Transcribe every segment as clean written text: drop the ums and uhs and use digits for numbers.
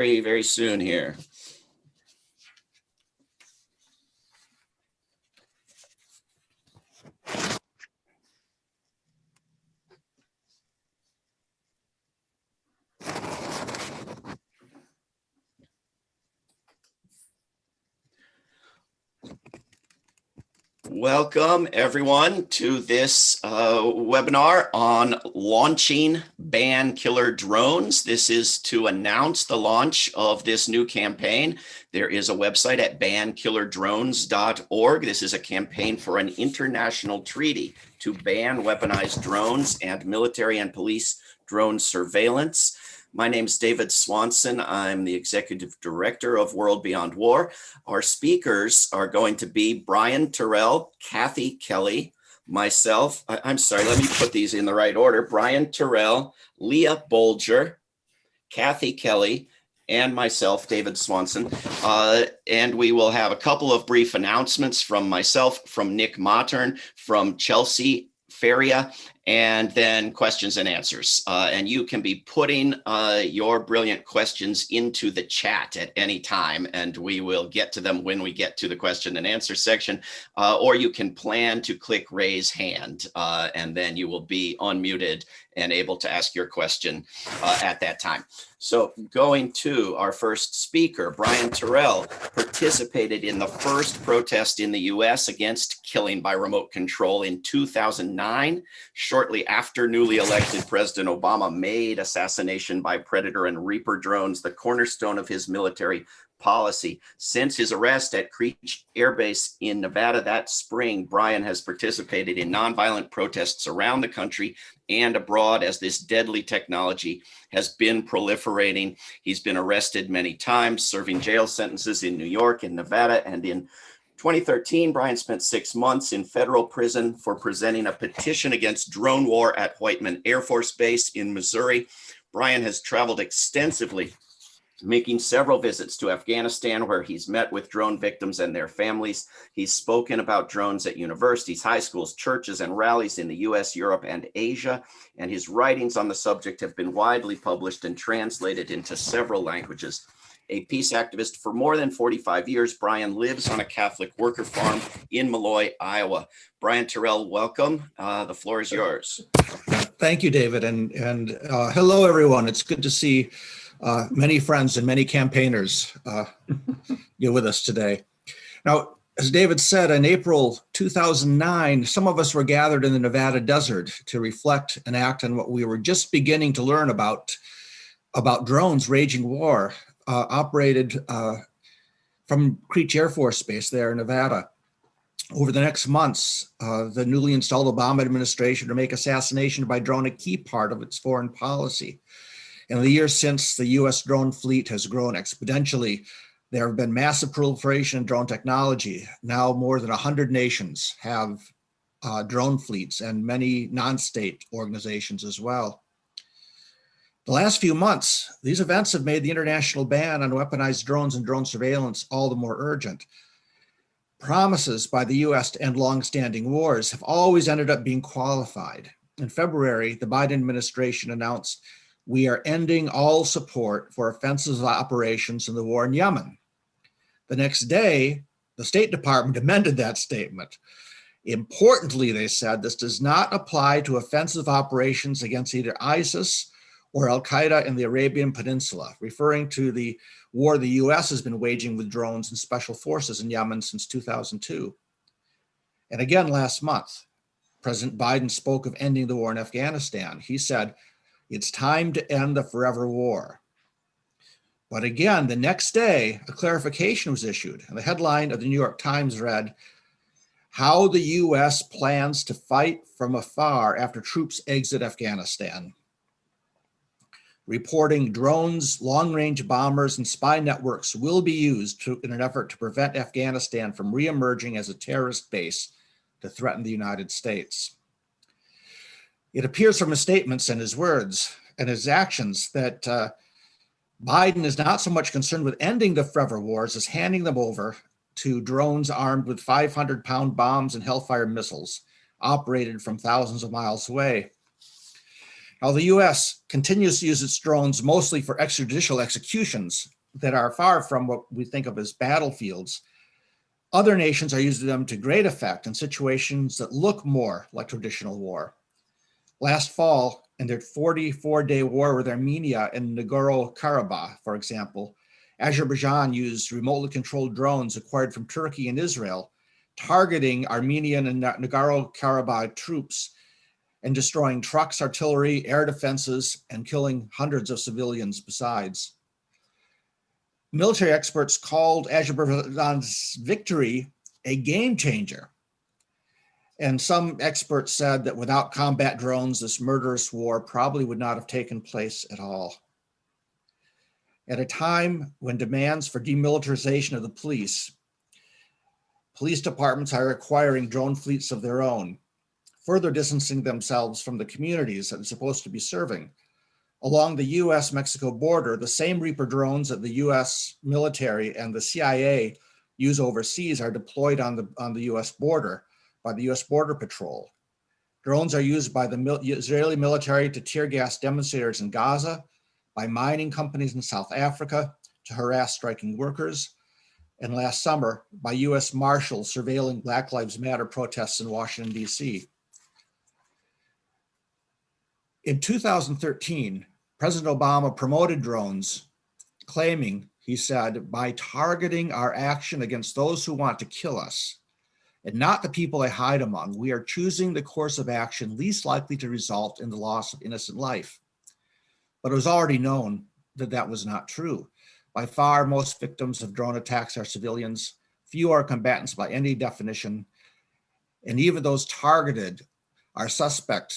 very soon here. Welcome everyone to this webinar on launching ban killer drones. This is to announce the launch of this new campaign. There is a website at bankillerdrones.org. This is a campaign for an international treaty to ban weaponized drones and military and police drone surveillance. My name is David Swanson. I'm the Executive Director of World Beyond War. Our speakers are going to be Brian Terrell, Kathy Kelly, myself. I'm sorry, let me put these in the right order. Brian Terrell, Leah Bolger, Kathy Kelly, and myself, David Swanson. And we will have a couple of brief announcements from myself, from Nick Mattern, from Chelsea Feria, and then questions and answers. And you can be putting your brilliant questions into the chat at any time, and we will get to them when we get to the question and answer section. Or you can plan to click raise hand, and then you will be unmuted and able to ask your question at that time. So going to our first speaker, Brian Terrell participated in the first protest in the US against killing by remote control in 2009, shortly after newly elected President Obama made assassination by Predator and Reaper drones the cornerstone of his military policy. Since his arrest at Creech Air Base in Nevada that spring, Brian has participated in nonviolent protests around the country and abroad as this deadly technology has been proliferating. He's been arrested many times, serving jail sentences in New York and Nevada, and in 2013, Brian spent 6 months in federal prison for presenting a petition against drone war at Whiteman Air Force Base in Missouri. Brian has traveled extensively, making several visits to Afghanistan, where he's met with drone victims and their families. He's spoken about drones at universities, high schools, churches, and rallies in the US, Europe, and Asia. And his writings on the subject have been widely published and translated into several languages. A peace activist for more than 45 years, Brian lives on a Catholic worker farm in Malloy, Iowa. Brian Terrell, welcome. The floor is yours. Thank you, David. And hello, everyone. It's good to see many friends and many campaigners you're with us today. Now, as David said, in April 2009, some of us were gathered in the Nevada desert to reflect and act on what we were just beginning to learn about drones waging war operated from Creech Air Force Base there in Nevada. Over the next months, the newly installed Obama administration to make assassination by drone a key part of its foreign policy. In the years since, the US drone fleet has grown exponentially. There have been massive proliferation in drone technology. Now more than 100 nations have drone fleets, and many non-state organizations as well. The last few months, these events have made the international ban on weaponized drones and drone surveillance all the more urgent. Promises by the US to end long-standing wars have always ended up being qualified. In February, the Biden administration announced, "We are ending all support for offensive operations in the war in Yemen." The next day, the State Department amended that statement. Importantly, they said, this does not apply to offensive operations against either ISIS or Al-Qaeda in the Arabian Peninsula, referring to the war the US has been waging with drones and special forces in Yemen since 2002. And again, last month, President Biden spoke of ending the war in Afghanistan. He said, "It's time to end the forever war." But again, the next day, a clarification was issued, and the headline of the New York Times read, "How the US plans to fight from afar after troops exit Afghanistan," reporting drones, long-range bombers, and spy networks will be used in an effort to prevent Afghanistan from re-emerging as a terrorist base to threaten the United States. It appears from his statements and his words and his actions that Biden is not so much concerned with ending the forever wars as handing them over to drones armed with 500-pound bombs and Hellfire missiles operated from thousands of miles away. Now, the US continues to use its drones mostly for extrajudicial executions that are far from what we think of as battlefields. Other nations are using them to great effect in situations that look more like traditional war. Last fall, in their 44-day war with Armenia and Nagorno-Karabakh, for example, Azerbaijan used remotely controlled drones acquired from Turkey and Israel, targeting Armenian and Nagorno-Karabakh troops and destroying trucks, artillery, air defenses, and killing hundreds of civilians besides. Military experts called Azerbaijan's victory a game changer. And some experts said that without combat drones, this murderous war probably would not have taken place at all. At a time when demands for demilitarization of the police departments are acquiring drone fleets of their own, further distancing themselves from the communities that they're supposed to be serving. Along the US-Mexico border, the same Reaper drones that the US military and the CIA use overseas are deployed on the US border by the US Border Patrol. Drones are used by the Israeli military to tear gas demonstrators in Gaza, by mining companies in South Africa to harass striking workers, and last summer by US Marshals surveilling Black Lives Matter protests in Washington, D.C. In 2013, President Obama promoted drones, claiming, he said, by targeting our action against those who want to kill us, and not the people they hide among, we are choosing the course of action least likely to result in the loss of innocent life. But it was already known that that was not true. By far, most victims of drone attacks are civilians. Few are combatants by any definition. And even those targeted are suspected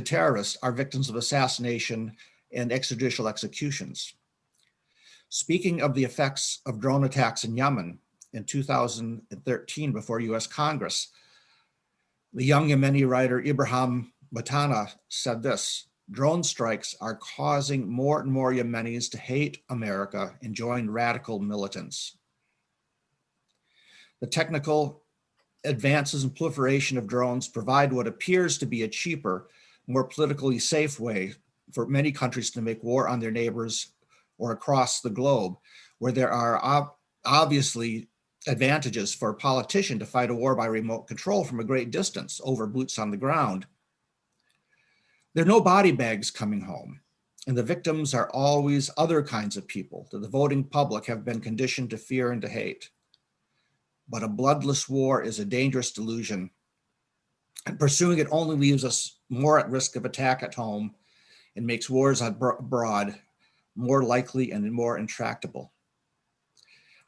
terrorists are victims of assassination and extrajudicial executions. Speaking of the effects of drone attacks in Yemen in 2013 before US Congress, the young Yemeni writer Ibrahim Batana said this: drone strikes are causing more and more Yemenis to hate America and join radical militants. The technical advances and proliferation of drones provide what appears to be a cheaper, more politically safe way for many countries to make war on their neighbors or across the globe, where there are obviously advantages for a politician to fight a war by remote control from a great distance over boots on the ground. There are no body bags coming home, and the victims are always other kinds of people that the voting public have been conditioned to fear and to hate. But a bloodless war is a dangerous delusion, and pursuing it only leaves us more at risk of attack at home and makes wars abroad more likely and more intractable.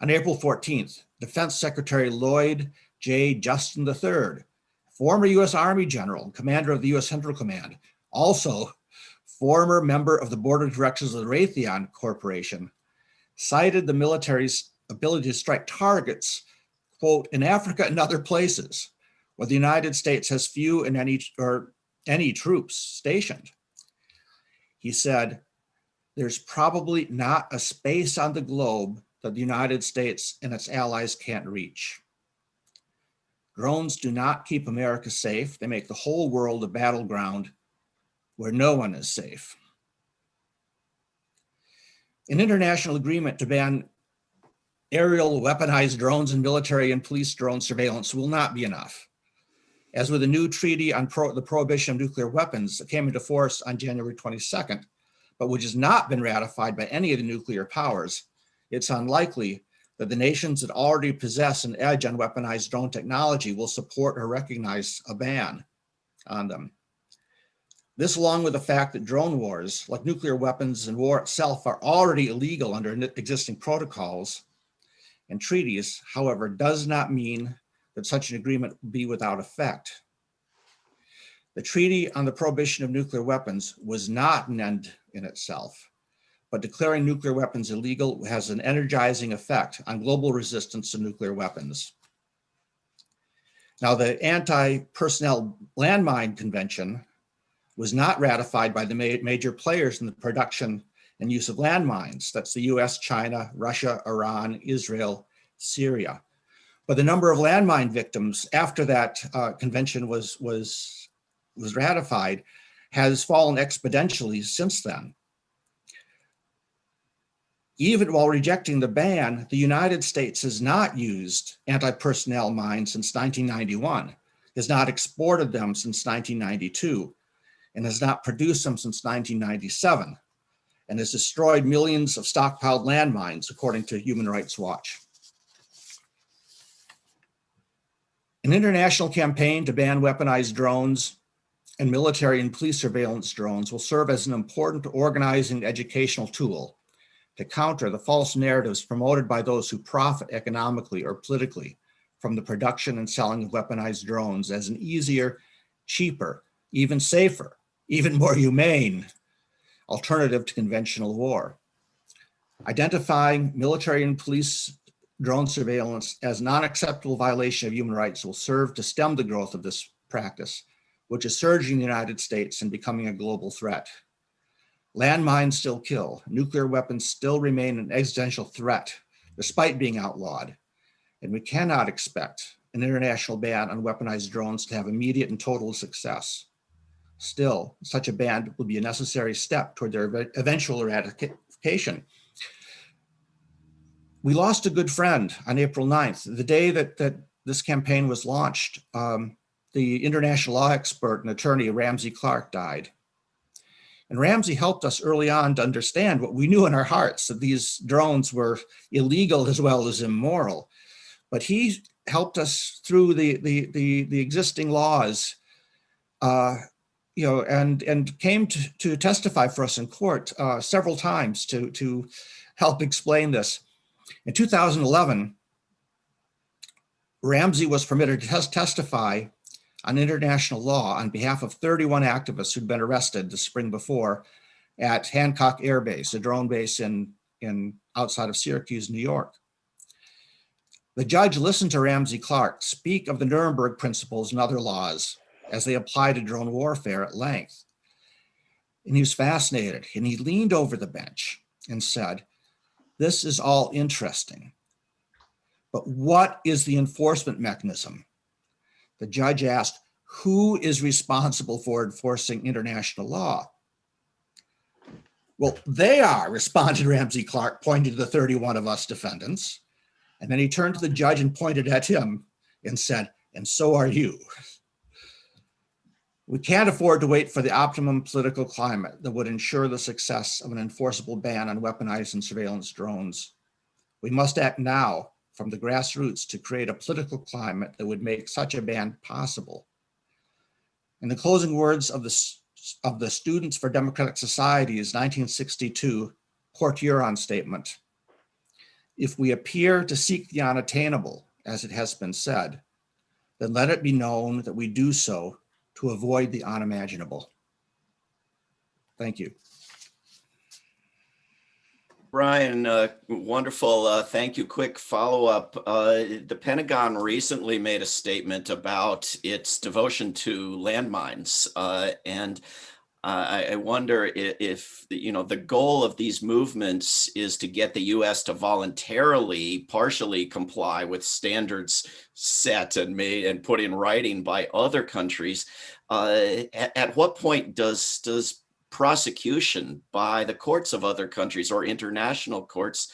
On April 14th, Defense Secretary Lloyd J. Justin III, former US Army general and commander of the US Central Command, also former member of the board of directors of the Raytheon Corporation, cited the military's ability to strike targets, quote, in Africa and other places where the United States has few and any troops stationed. He said, there's probably not a space on the globe that the United States and its allies can't reach. Drones do not keep America safe. They make the whole world a battleground where no one is safe. An international agreement to ban aerial weaponized drones and military and police drone surveillance will not be enough. As with the new treaty on the prohibition of nuclear weapons that came into force on January 22nd, but which has not been ratified by any of the nuclear powers, it's unlikely that the nations that already possess an edge on weaponized drone technology will support or recognize a ban on them. This, along with the fact that drone wars, like nuclear weapons and war itself, are already illegal under existing protocols and treaties, however, does not mean that such an agreement will be without effect. The Treaty on the Prohibition of Nuclear Weapons was not an end in itself, but declaring nuclear weapons illegal has an energizing effect on global resistance to nuclear weapons. Now, the Anti-Personnel Landmine Convention was not ratified by the major players in the production and use of landmines. That's the US, China, Russia, Iran, Israel, Syria. But the number of landmine victims after that convention was ratified has fallen exponentially since then. Even while rejecting the ban, the United States has not used anti-personnel mines since 1991, has not exported them since 1992, and has not produced them since 1997, and has destroyed millions of stockpiled landmines, according to Human Rights Watch. An international campaign to ban weaponized drones and military and police surveillance drones will serve as an important organizing educational tool to counter the false narratives promoted by those who profit economically or politically from the production and selling of weaponized drones as an easier, cheaper, even safer, even more humane alternative to conventional war. Identifying military and police drone surveillance as non-acceptable violation of human rights will serve to stem the growth of this practice, which is surging in the United States and becoming a global threat. Landmines still kill. Nuclear weapons still remain an existential threat, despite being outlawed. And we cannot expect an international ban on weaponized drones to have immediate and total success. Still, such a ban will be a necessary step toward their eventual eradication. We lost a good friend on April 9th, the day that this campaign was launched. The international law expert and attorney Ramsey Clark died. And Ramsey helped us early on to understand what we knew in our hearts, that these drones were illegal as well as immoral. But he helped us through the existing laws, and came to testify for us in court several times to help explain this. In 2011, Ramsey was permitted to testify on international law on behalf of 31 activists who'd been arrested the spring before at Hancock Air Base, a drone base in outside of Syracuse, New York. The judge listened to Ramsey Clark speak of the Nuremberg principles and other laws as they apply to drone warfare at length. And he was fascinated, and he leaned over the bench and said, "This is all interesting, but what is the enforcement mechanism?" The judge asked, "Who is responsible for enforcing international law?" "Well, they are," responded Ramsey Clark, pointing to the 31 of us defendants. And then he turned to the judge and pointed at him and said, "And so are you." We can't afford to wait for the optimum political climate that would ensure the success of an enforceable ban on weaponized and surveillance drones. We must act now from the grassroots to create a political climate that would make such a ban possible. In the closing words of the Students for Democratic Society's 1962 Port Huron statement, "If we appear to seek the unattainable, as it has been said, then let it be known that we do so to avoid the unimaginable." Thank you. Brian, wonderful. Thank you. Quick follow-up. The Pentagon recently made a statement about its devotion to landmines, and I wonder if the goal of these movements is to get the U.S. to voluntarily, partially comply with standards set and made and put in writing by other countries. At what point does prosecution by the courts of other countries or international courts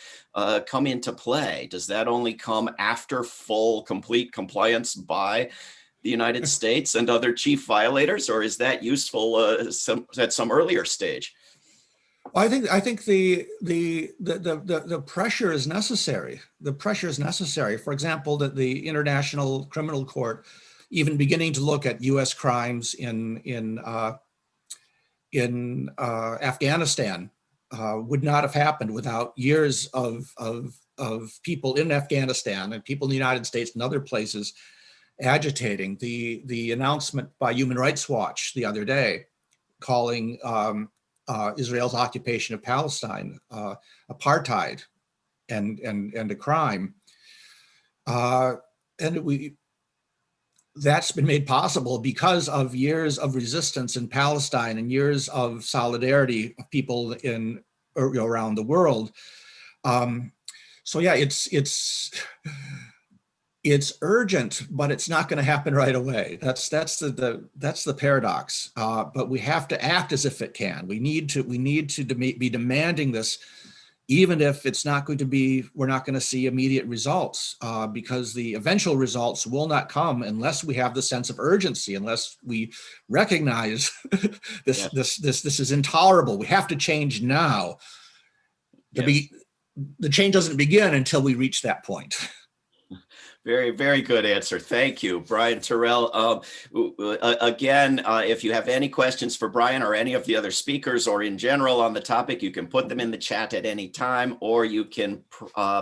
come into play? Does that only come after full, complete compliance by the United States and other chief violators, or is that useful at some earlier stage? I think the pressure is necessary. The pressure is necessary. For example, that the International Criminal Court, even beginning to look at U.S. crimes in Afghanistan, would not have happened without years of people in Afghanistan and people in the United States and other places agitating. The announcement by Human Rights Watch the other day calling Israel's occupation of Palestine apartheid and a crime, that's been made possible because of years of resistance in Palestine and years of solidarity of people around the world. So yeah, it's It's urgent, but it's not going to happen right away. That's the paradox. But we have to act as if it can. We need to be demanding this, even if it's not going to be. We're not going to see immediate results, because the eventual results will not come unless we have the sense of urgency, unless we recognize this Yes. this is intolerable. We have to change now. Yes. The change doesn't begin until we reach that point. Very, very good answer. Thank you, Brian Terrell. Again, if you have any questions for Brian or any of the other speakers or in general on the topic, you can put them in the chat at any time, or you can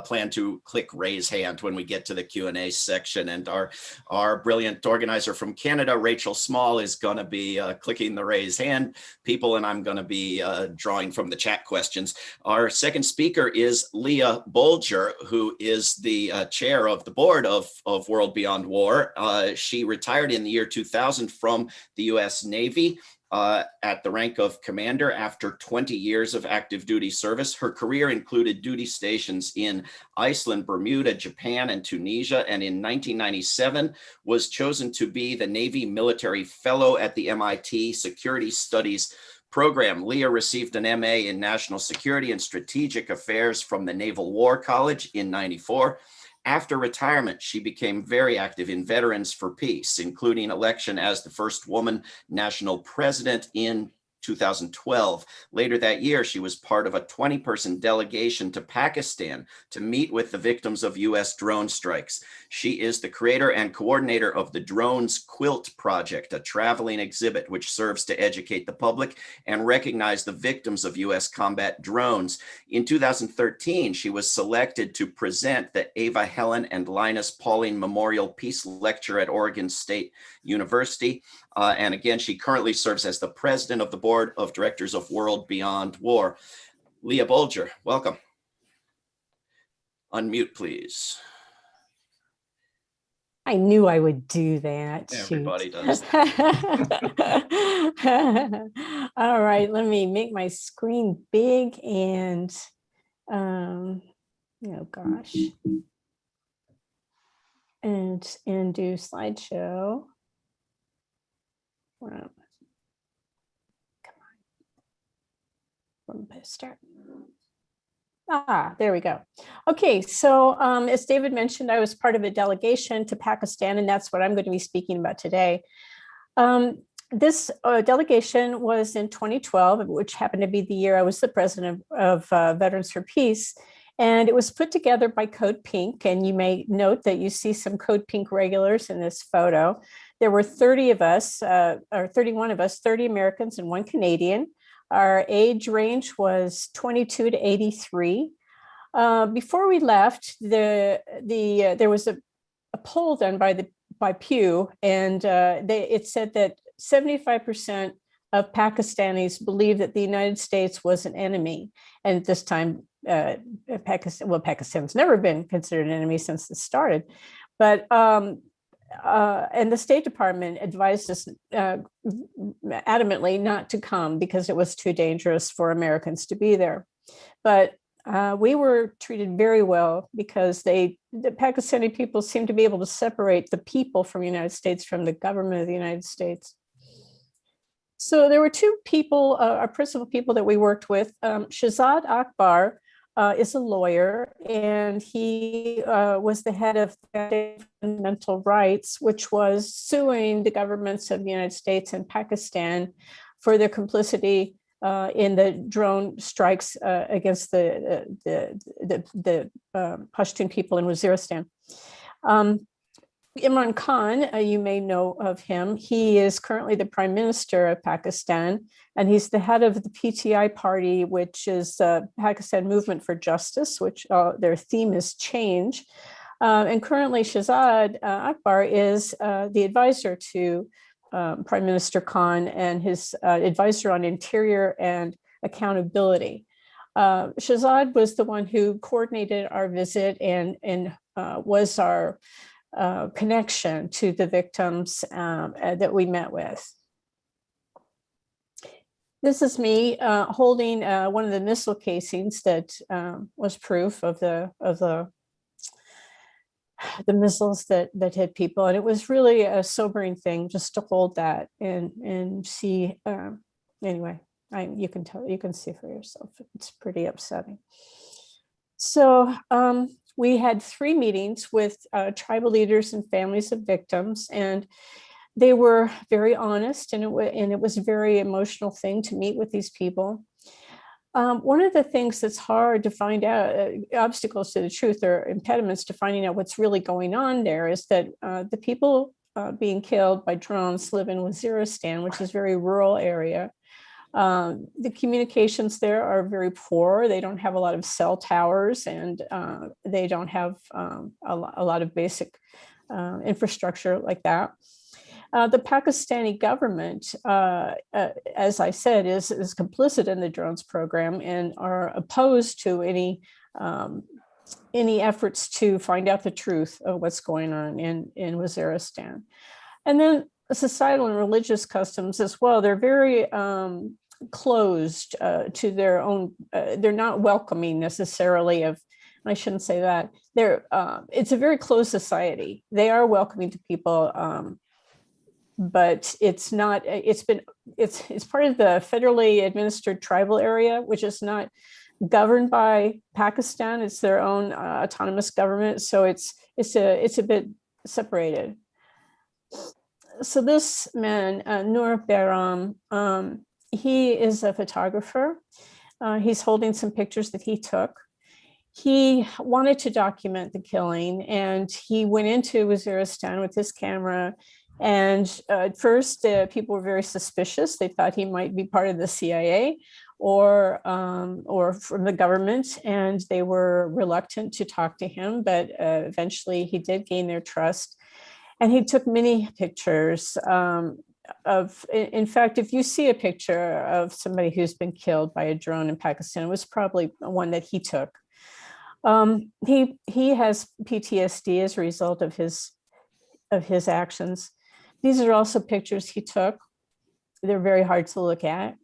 plan to click raise hand when we get to the Q&A section. And our brilliant organizer from Canada, Rachel Small, is going to be clicking the raise hand people, and I'm going to be drawing from the chat questions. Our second speaker is Leah Bolger, who is the chair of the board of World Beyond War. She retired in the year 2000 from the US Navy at the rank of commander after 20 years of active duty service. Her career included duty stations in Iceland, Bermuda, Japan, and Tunisia, and in 1997 was chosen to be the Navy Military Fellow at the MIT Security Studies program. Leah received an MA in National Security and Strategic Affairs from the Naval War College in '94. After retirement, she became very active in Veterans for Peace, including election as the first woman national president in 2012. Later that year, she was part of a 20-person delegation to Pakistan to meet with the victims of US drone strikes. She is the creator and coordinator of the Drones Quilt Project, a traveling exhibit which serves to educate the public and recognize the victims of US combat drones. In 2013, she was selected to present the Ava Helen and Linus Pauling Memorial Peace Lecture at Oregon State University. And again, she currently serves as the president of the board of directors of World Beyond War. Leah Bolger, welcome. Unmute, please. I knew I would do that. Everybody does. All right, let me make my screen big and, oh gosh, and do slideshow. Wow. Come on. From start. There we go. Okay, so as David mentioned, I was part of a delegation to Pakistan, and that's what I'm going to be speaking about today. This delegation was in 2012, which happened to be the year I was the president of Veterans for Peace. And it was put together by Code Pink. And you may note that you see some Code Pink regulars in this photo. There were 30 of us, or 31 of us, 30 Americans and 1 Canadian. Our age range was 22 to 83. Before we left, there was a poll done by Pew, and it said that 75% of Pakistanis believe that the United States was an enemy. And at this time, Pakistan's never been considered an enemy since it started. But and the State Department advised us adamantly not to come because it was too dangerous for Americans to be there. But we were treated very well because the Pakistani people seemed to be able to separate the people from the United States from the government of the United States. So there were 2 people, our principal people that we worked with. Shahzad Akbar is a lawyer, and he was the head of Fundamental Rights, which was suing the governments of the United States and Pakistan for their complicity in the drone strikes against the Pashtun people in Waziristan. Imran Khan, you may know of him. He is currently the Prime Minister of Pakistan, and he's the head of the PTI party, which is the Pakistan Movement for Justice, which their theme is change. And currently Shahzad Akbar is the advisor to Prime Minister Khan and his advisor on interior and accountability. Shahzad was the one who coordinated our visit and was our connection to the victims that we met with. This is me holding one of the missile casings that was proof of the the missiles that hit people. And it was really a sobering thing just to hold that and see. Anyway, you can see for yourself. It's pretty upsetting. So we had 3 meetings with tribal leaders and families of victims, and they were very honest, and it was a very emotional thing to meet with these people. One of the things that's hard to find out, obstacles to the truth or impediments to finding out what's really going on there, is that the people being killed by drones live in Waziristan, which is a very rural area. The communications there are very poor. They don't have a lot of cell towers, and they don't have a lot of basic infrastructure like that. The Pakistani government, as I said, is complicit in the drones program and are opposed to any efforts to find out the truth of what's going on in Waziristan. And then societal and religious customs as well. They're very closed to their own. They're not welcoming necessarily of. I shouldn't say that. It's a very closed society. They are welcoming to people. But it's not, it's part of the federally administered tribal area, which is not governed by Pakistan. It's their own autonomous government. So it's a bit separated. So this man, Nur Behram, he is a photographer. He's holding some pictures that he took. He wanted to document the killing, and he went into Waziristan with his camera. And at first, people were very suspicious. They thought he might be part of the CIA or from the government, and they were reluctant to talk to him. But eventually, he did gain their trust, and he took many pictures of. In fact, if you see a picture of somebody who's been killed by a drone in Pakistan, it was probably one that he took. He has PTSD as a result of his actions. These are also pictures he took. They're very hard to look at.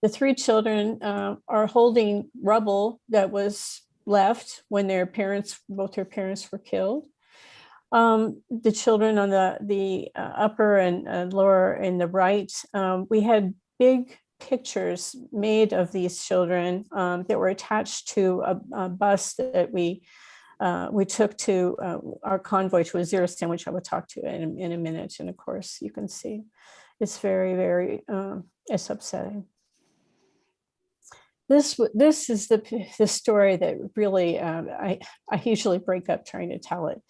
The 3 children are holding rubble that was left when both their parents were killed. The children on the upper and lower in the right, we had big pictures made of these children that were attached to a bus that we took to our convoy to Waziristan, which I will talk to in a minute. And of course, you can see it's very, very, it's upsetting. This is the story that really, I usually break up trying to tell it.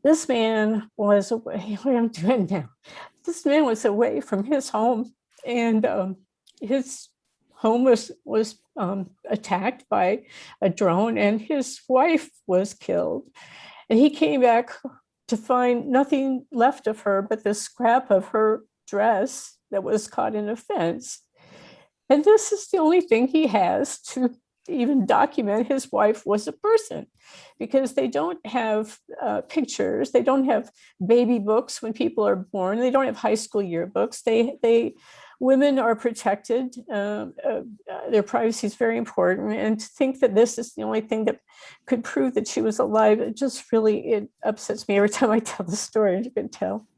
This man was away, what I'm doing now. This man was away from his home, and his home was attacked by a drone, and his wife was killed. And he came back to find nothing left of her but the scrap of her dress that was caught in a fence. And this is the only thing he has to even document his wife was a person, because they don't have pictures. They don't have baby books when people are born. They don't have high school yearbooks. Women are protected. Their privacy is very important. And to think that this is the only thing that could prove that she was alive, it upsets me every time I tell the story, as you can tell.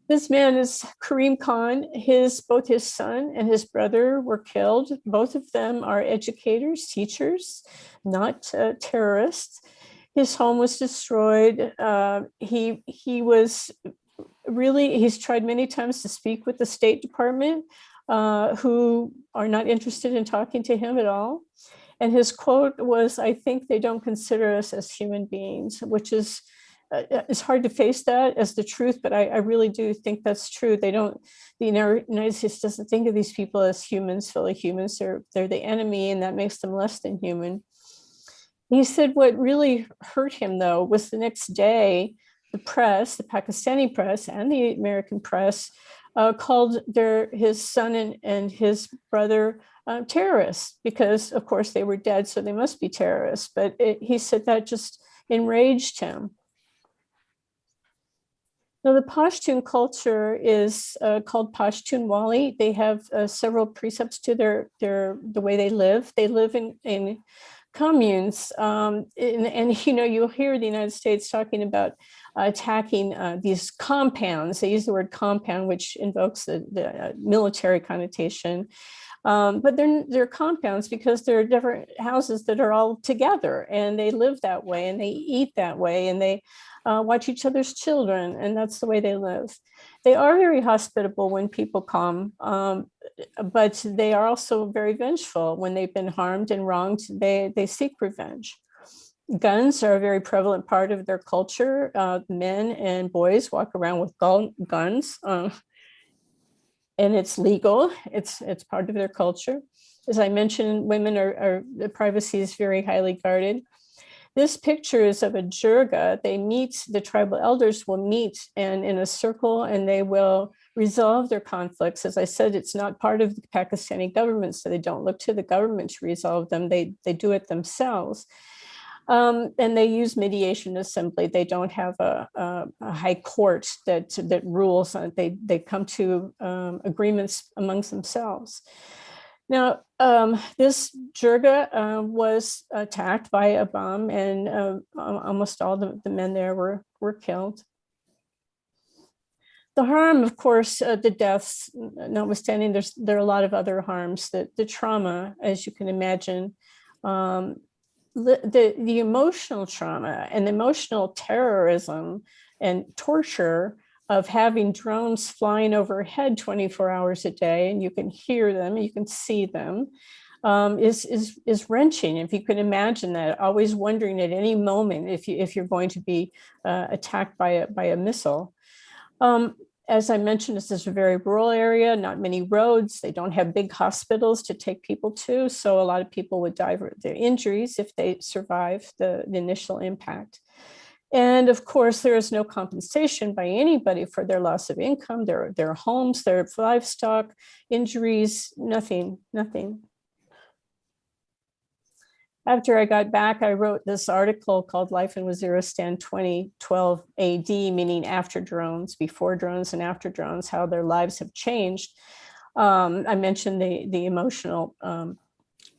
This man is Karim Khan. Both his son and his brother were killed. Both of them are educators, teachers, not terrorists. His home was destroyed. He's tried many times to speak with the State Department, who are not interested in talking to him at all. And his quote was, "I think they don't consider us as human beings," which is, it's hard to face that as the truth, but I really do think that's true. The United States doesn't think of these people as humans, fellow humans. They're the enemy, and that makes them less than human. He said what really hurt him, though, was the next day, the press, the Pakistani press and the American press, called his son and his brother terrorists, because, of course, they were dead, so they must be terrorists. But he said that just enraged him. Now, the Pashtun culture is called Pashtunwali. They have several precepts to the way they live. They live in communes. And you'll hear the United States talking about attacking these compounds. They use the word compound, which invokes the military connotation. But they're compounds because they're different houses that are all together, and they live that way, and they eat that way, and they watch each other's children, and that's the way they live. They are very hospitable when people come, but they are also very vengeful. When they've been harmed and wronged, they seek revenge. Guns are a very prevalent part of their culture. Men and boys walk around with guns. And it's legal. It's part of their culture. As I mentioned, women the privacy is very highly guarded. This picture is of a jirga. The tribal elders will meet and in a circle, and they will resolve their conflicts. As I said, it's not part of the Pakistani government, so they don't look to the government to resolve them. They do it themselves. And they use mediation assembly. They don't have a high court that rules on it. They come to agreements amongst themselves. Now, this jirga was attacked by a bomb, and almost all the men there were killed. The harm, of course, the deaths, notwithstanding, there are a lot of other harms. The trauma, as you can imagine, the emotional trauma and emotional terrorism and torture of having drones flying overhead 24 hours a day, and you can hear them, you can see them, is wrenching. If you can imagine that, always wondering at any moment if you're going to be attacked by a missile. As I mentioned, this is a very rural area, not many roads. They don't have big hospitals to take people to. So a lot of people would die of their injuries if they survive the initial impact. And of course, there is no compensation by anybody for their loss of income, their homes, their livestock, injuries, nothing. After I got back, I wrote this article called Life in Waziristan 2012 AD, meaning after drones, before drones and after drones, how their lives have changed. I mentioned the emotional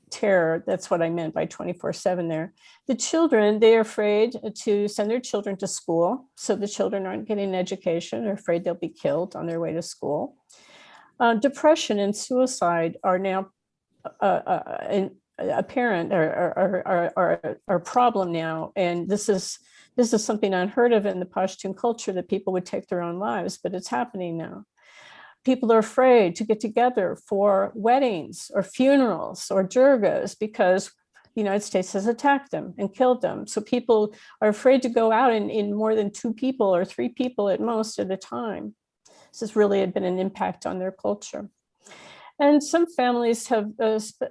terror. That's what I meant by 24/7 there. The children, they're afraid to send their children to school. So the children aren't getting an education. They're afraid they'll be killed on their way to school. Depression and suicide are now apparent or a problem now, and this is something unheard of in the Pashtun culture, that people would take their own lives, but it's happening now. People are afraid to get together for weddings or funerals or jirgas because the United States has attacked them and killed them. So people are afraid to go out in more than 2 people or 3 people at most at a time. This has really been an impact on their culture. And some families have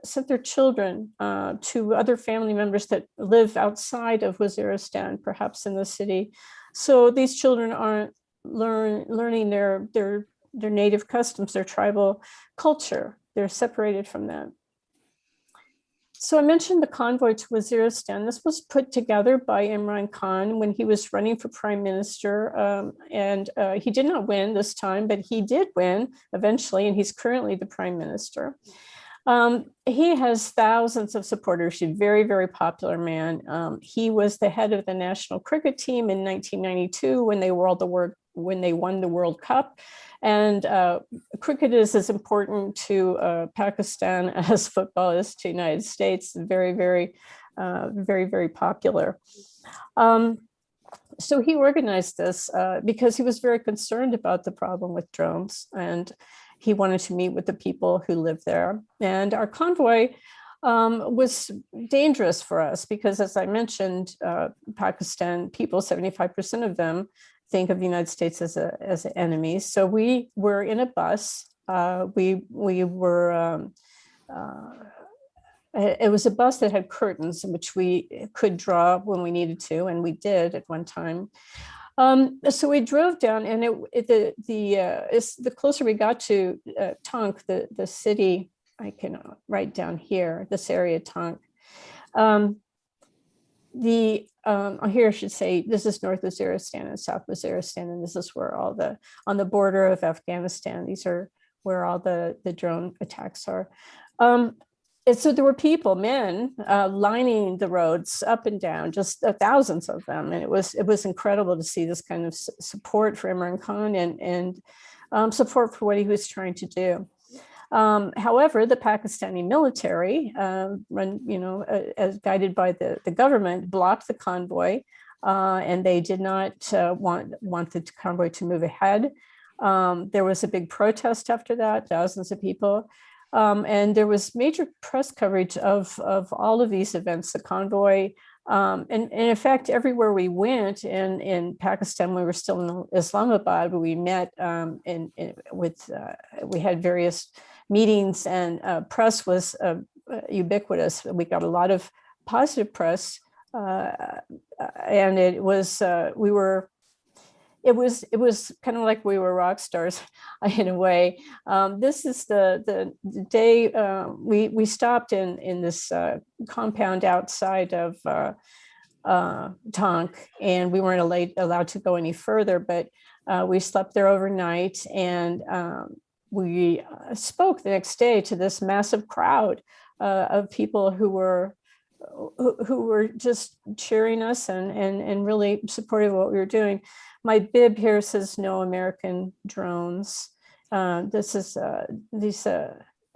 sent their children to other family members that live outside of Waziristan, perhaps in the city. So these children aren't learning their native customs, their tribal culture. They're separated from that. So I mentioned the convoy to Waziristan. This was put together by Imran Khan when he was running for prime minister. And he did not win this time, but he did win eventually, and he's currently the prime minister. He has thousands of supporters. He's a very, very popular man. He was the head of the national cricket team in 1992 when they won the World Cup. And cricket is as important to Pakistan as football is to the United States. Very, very, very popular. So he organized this because he was very concerned about the problem with drones, and he wanted to meet with the people who live there. And our convoy was dangerous for us because, as I mentioned, Pakistan people, 75% of them think of the United States as an enemy. So we were in a bus. It was a bus that had curtains, which we could draw when we needed to, and we did at one time. So we drove down, and the closer we got to Tonk, the city, I can write down here, this area Tonk. Here I should say, this is North Waziristan and South Waziristan, and this is where on the border of Afghanistan, these are where all the drone attacks are. And so there were people, men, lining the roads up and down, just thousands of them, and it was incredible to see this kind of support for Imran Khan and support for what he was trying to do. However, the Pakistani military, as guided by the government, blocked the convoy, and they did not want the convoy to move ahead. There was a big protest after that, thousands of people. And there was major press coverage of all of these events, the convoy. And in fact, everywhere we went in Pakistan, we were still in Islamabad, but we met we had various meetings, and press was ubiquitous. We got a lot of positive press, and it was kind of like we were rock stars in a way. This is the day we stopped in this compound outside of Tonk, and we weren't allowed to go any further, but we slept there overnight, and we spoke the next day to this massive crowd of people who were just cheering us and really supportive of what we were doing. My bib here says "No American Drones." This is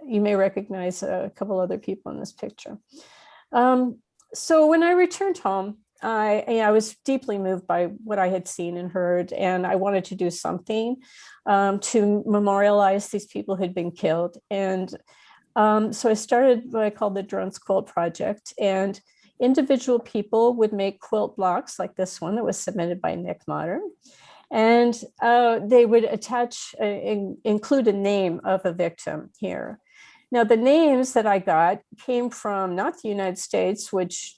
you may recognize a couple other people in this picture. So when I returned home, I was deeply moved by what I had seen and heard, and I wanted to do something to memorialize these people who had been killed. And so I started what I called the Drones Quilt Project, and individual people would make quilt blocks like this one that was submitted by Nick Modern. And they would include a name of a victim here. Now, the names that I got came from not the United States, which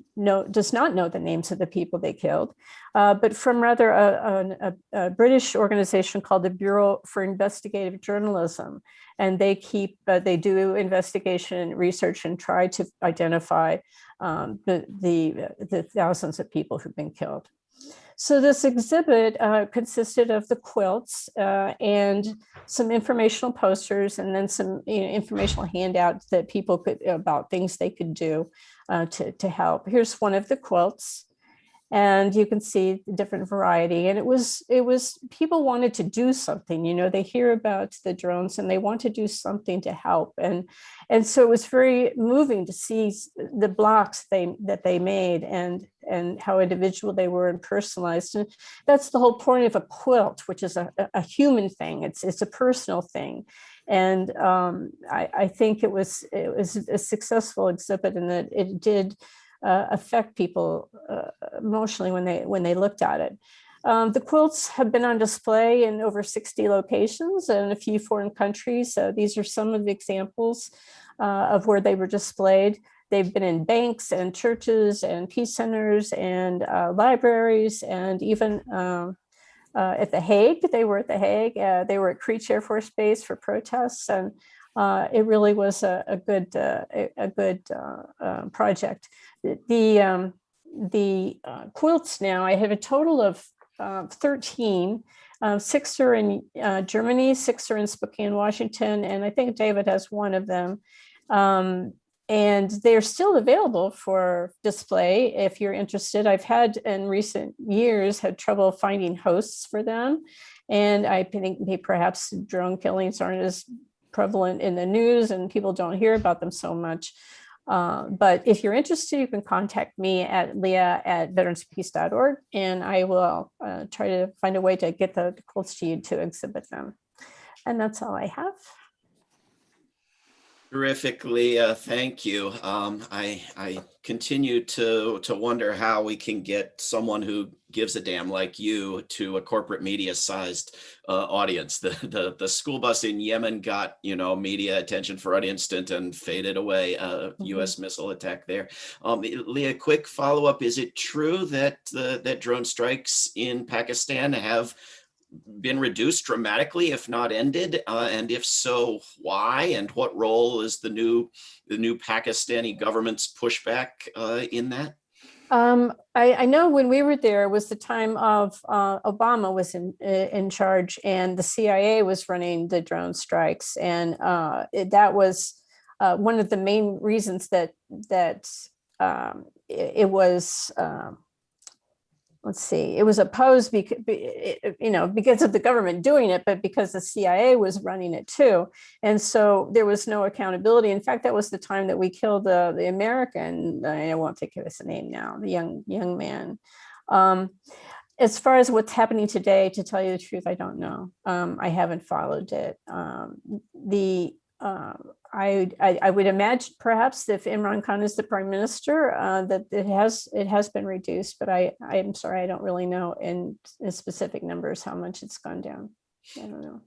does not know the names of the people they killed, but from rather a British organization called the Bureau for Investigative Journalism. And they do investigation research and try to identify the thousands of people who've been killed. So this exhibit consisted of the quilts and some informational posters, and then some informational handouts that people could about things they could do to help. Here's one of the quilts, and you can see the different variety. And it was people wanted to do something. They hear about the drones and they want to do something to help. And so it was very moving to see the blocks that they made and how individual they were and personalized. And that's the whole point of a quilt, which is a human thing. It's a personal thing. And I think it was a successful exhibit, in that it did affect people emotionally when they looked at it. The quilts have been on display in over 60 locations and a few foreign countries. So these are some of the examples of where they were displayed. They've been in banks and churches and peace centers and libraries, and even at The Hague. They were at The Hague. They were at Creech Air Force Base for protests, and it really was a good project. The quilts now, I have a total of 13. 6 are in Germany, 6 are in Spokane, Washington, and I think David has one of them. And they're still available for display if you're interested. I've had in recent years had trouble finding hosts for them. And I think perhaps drone killings aren't as prevalent in the news and people don't hear about them so much. But if you're interested, you can contact me at leah@veteranspeace.org, and I will try to find a way to get the quilts to you to exhibit them. And that's all I have. Terrific, Leah. Thank you. I continue to wonder how we can get someone who gives a damn like you to a corporate media-sized audience. The school bus in Yemen got media attention for an instant and faded away. U.S. missile attack there. Leah, quick follow-up: is it true that that drone strikes in Pakistan have been reduced dramatically, if not ended? And if so, why? And what role is the new Pakistani government's pushback in that? I know when we were there was the time of Obama was in charge, and the CIA was running the drone strikes, and that was one of the main reasons that it was, let's see, it was opposed because, because of the government doing it, but because the CIA was running it too. And so there was no accountability. In fact, that was the time that we killed the American, I won't think of his name now, the young man. As far as what's happening today, to tell you the truth, I don't know. I haven't followed it. I would imagine perhaps if Imran Khan is the prime minister, that it has been reduced, but I'm sorry, I don't really know in specific numbers how much it's gone down. I don't know.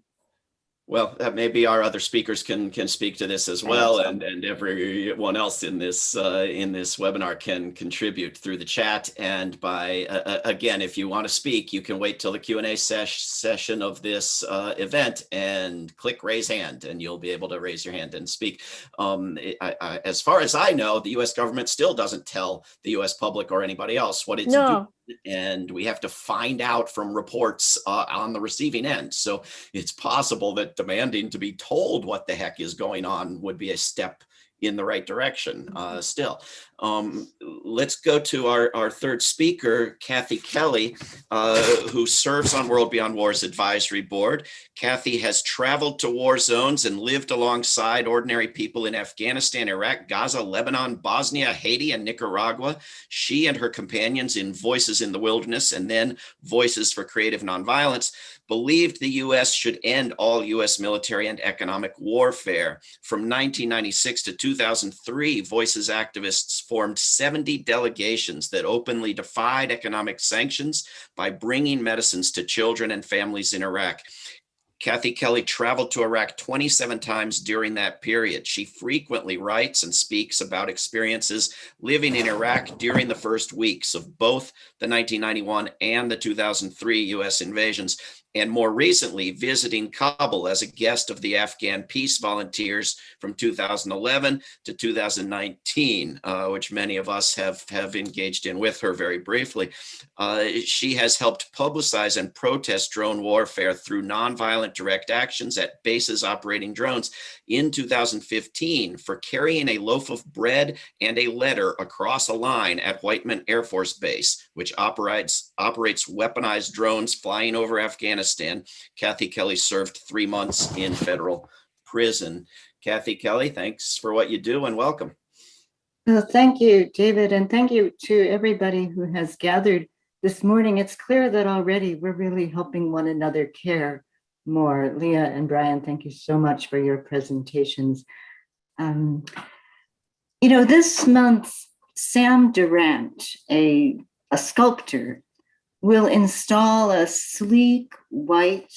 Well, maybe our other speakers can speak to this as well, and everyone else in this webinar can contribute through the chat. And by again, if you want to speak, you can wait till the Q&A session of this event and click raise hand, and you'll be able to raise your hand and speak. As far as I know, the U.S. government still doesn't tell the U.S. public or anybody else what it's doing, and we have to find out from reports on the receiving end. So it's possible that demanding to be told what the heck is going on would be a step in the right direction still. Let's go to our third speaker, Kathy Kelly, who serves on World Beyond War's advisory board. Kathy has traveled to war zones and lived alongside ordinary people in Afghanistan, Iraq, Gaza, Lebanon, Bosnia, Haiti, and Nicaragua. She and her companions in Voices in the Wilderness and then Voices for Creative Nonviolence believed the U.S. should end all U.S. military and economic warfare. From 1996 to 2003, Voices activists formed 70 delegations that openly defied economic sanctions by bringing medicines to children and families in Iraq. Kathy Kelly traveled to Iraq 27 times during that period. She frequently writes and speaks about experiences living in Iraq during the first weeks of both the 1991 and the 2003 U.S. invasions, and more recently visiting Kabul as a guest of the Afghan peace volunteers from 2011 to 2019, which many of us have engaged in with her very briefly. She has helped publicize and protest drone warfare through nonviolent direct actions at bases operating drones. In 2015, for carrying a loaf of bread and a letter across a line at Whiteman Air Force Base, which operates weaponized drones flying over Afghanistan, Kathy Kelly served 3 months in federal prison. Kathy Kelly, thanks for what you do and welcome. Well, thank you, David, and thank you to everybody who has gathered this morning. It's clear that already we're really helping one another care more. Leah and Brian, thank you so much for your presentations. This month, Sam Durant, a sculptor, will install a sleek white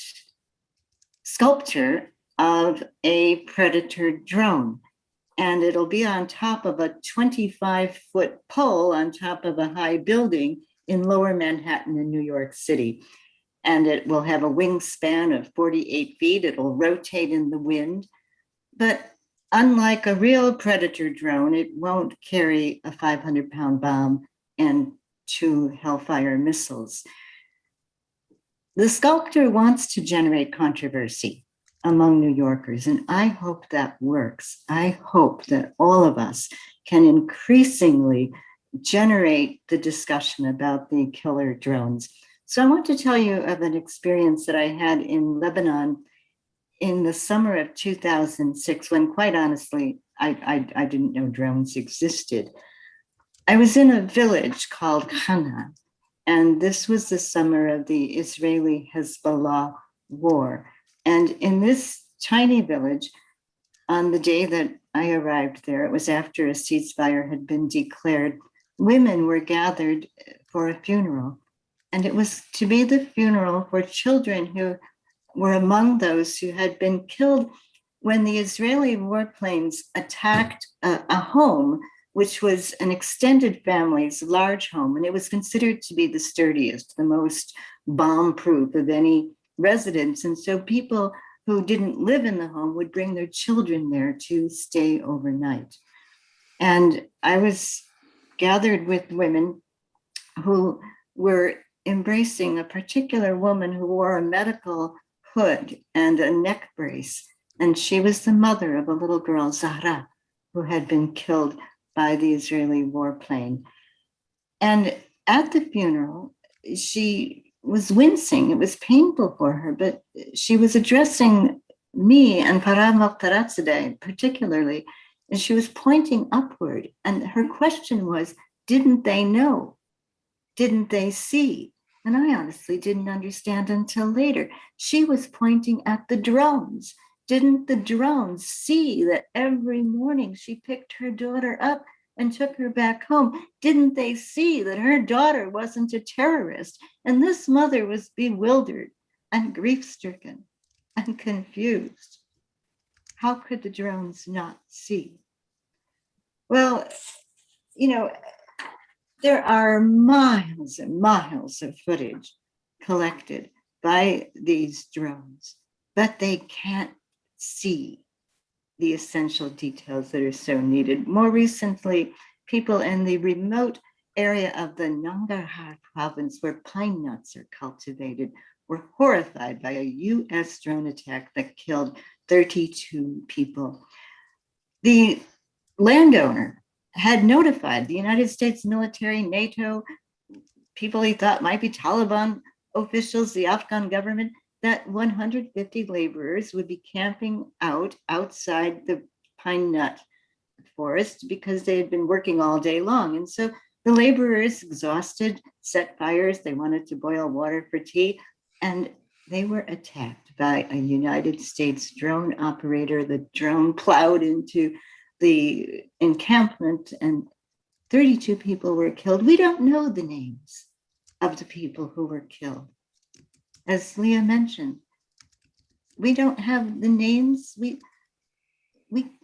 sculpture of a Predator drone. And it'll be on top of a 25-foot pole on top of a high building in Lower Manhattan in New York City. And it will have a wingspan of 48 feet. It'll rotate in the wind. But unlike a real Predator drone, it won't carry a 500-pound bomb and 2 Hellfire missiles. The sculptor wants to generate controversy among New Yorkers, and I hope that works. I hope that all of us can increasingly generate the discussion about the killer drones. So I want to tell you of an experience that I had in Lebanon in the summer of 2006, when quite honestly, I didn't know drones existed. I was in a village called Hana, and this was the summer of the Israeli-Hezbollah war. And in this tiny village, on the day that I arrived there, it was after a ceasefire had been declared, women were gathered for a funeral. And it was to be the funeral for children who were among those who had been killed when the Israeli warplanes attacked a home, which was an extended family's large home. And it was considered to be the sturdiest, the most bomb-proof of any residence. And so people who didn't live in the home would bring their children there to stay overnight. And I was gathered with women who were embracing a particular woman who wore a medical hood and a neck brace. And she was the mother of a little girl, Zahra, who had been killed by the Israeli warplane. And at the funeral, she was wincing. It was painful for her, but she was addressing me and Parag Mokhtarzadeh particularly, and she was pointing upward. And her question was, didn't they know? Didn't they see? And I honestly didn't understand until later. She was pointing at the drones. Didn't the drones see that every morning she picked her daughter up and took her back home? Didn't they see that her daughter wasn't a terrorist? And this mother was bewildered and grief-stricken and confused. How could the drones not see? Well, you know, there are miles and miles of footage collected by these drones, but they can't see the essential details that are so needed. More recently, people in the remote area of the Nangarhar province where pine nuts are cultivated were horrified by a US drone attack that killed 32 people. The landowner had notified the United States military, NATO, people he thought might be Taliban officials, the Afghan government, that 150 laborers would be camping outside the pine nut forest because they had been working all day long. And so the laborers, exhausted, set fires. They wanted to boil water for tea, and they were attacked by a United States drone operator. The drone plowed into the encampment and 32 people were killed. We don't know the names of the people who were killed. As Leah mentioned, we don't have the names. We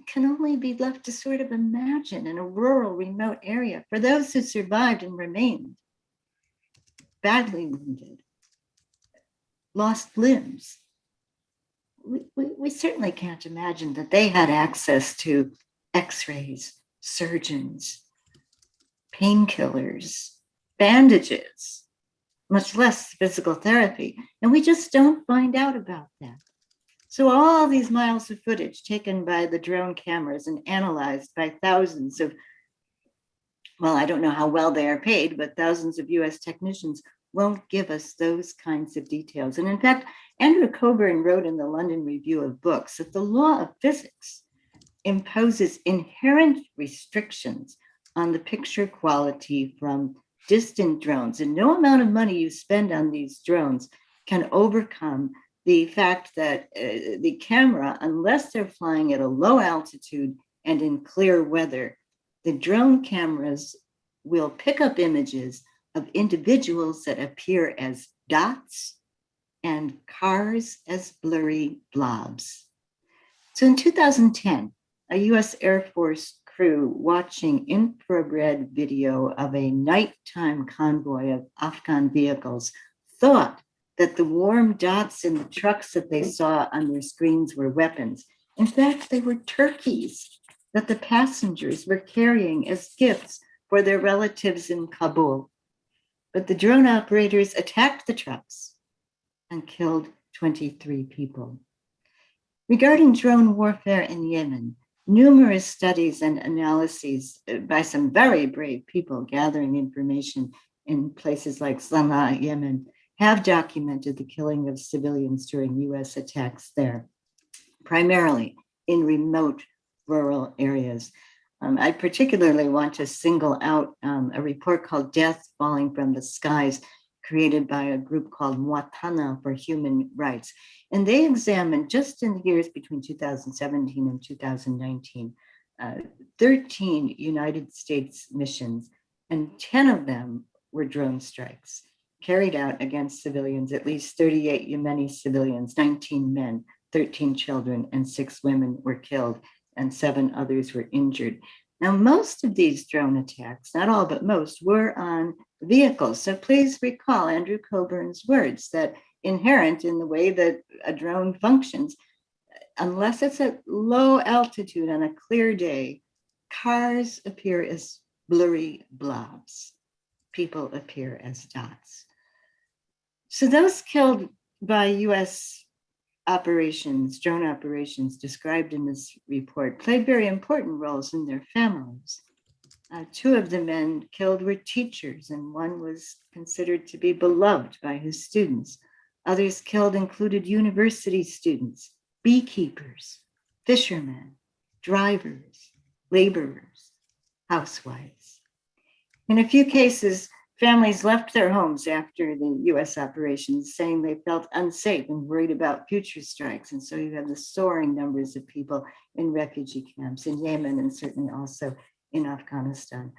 can only be left to sort of imagine in a rural, remote area. For those who survived and remained badly wounded, lost limbs, we certainly can't imagine that they had access to x-rays, surgeons, painkillers, bandages, much less physical therapy. And we just don't find out about that. So all these miles of footage taken by the drone cameras and analyzed by thousands of, well, I don't know how well they are paid, but thousands of US technicians won't give us those kinds of details. And in fact, Andrew Coburn wrote in the London Review of Books that the law of physics imposes inherent restrictions on the picture quality from distant drones. And no amount of money you spend on these drones can overcome the fact that the camera, unless they're flying at a low altitude and in clear weather, the drone cameras will pick up images of individuals that appear as dots and cars as blurry blobs. So in 2010, a US Air Force crew watching infrared video of a nighttime convoy of Afghan vehicles thought that the warm dots in the trucks that they saw on their screens were weapons. In fact, they were turkeys that the passengers were carrying as gifts for their relatives in Kabul. But the drone operators attacked the trucks and killed 23 people. Regarding drone warfare in Yemen, numerous studies and analyses by some very brave people gathering information in places like Sana'a, Yemen, have documented the killing of civilians during US attacks there, primarily in remote rural areas. I particularly want to single out a report called Death Falling from the Skies, created by a group called Muatana for Human Rights. And they examined, just in the years between 2017 and 2019, 13 United States missions, and 10 of them were drone strikes carried out against civilians, at least 38 Yemeni civilians, 19 men, 13 children, and 6 women were killed, and 7 others were injured. Now, most of these drone attacks, not all, but most, were on vehicles. So please recall Andrew Coburn's words that inherent in the way that a drone functions, unless it's at low altitude on a clear day, cars appear as blurry blobs. People appear as dots. So those killed by US drone operations described in this report, played very important roles in their families. Two of the men killed were teachers, and one was considered to be beloved by his students. Others killed included university students, beekeepers, fishermen, drivers, laborers, housewives. In a few cases, families left their homes after the US operations, saying they felt unsafe and worried about future strikes. And so you have the soaring numbers of people in refugee camps in Yemen and certainly also in Afghanistan.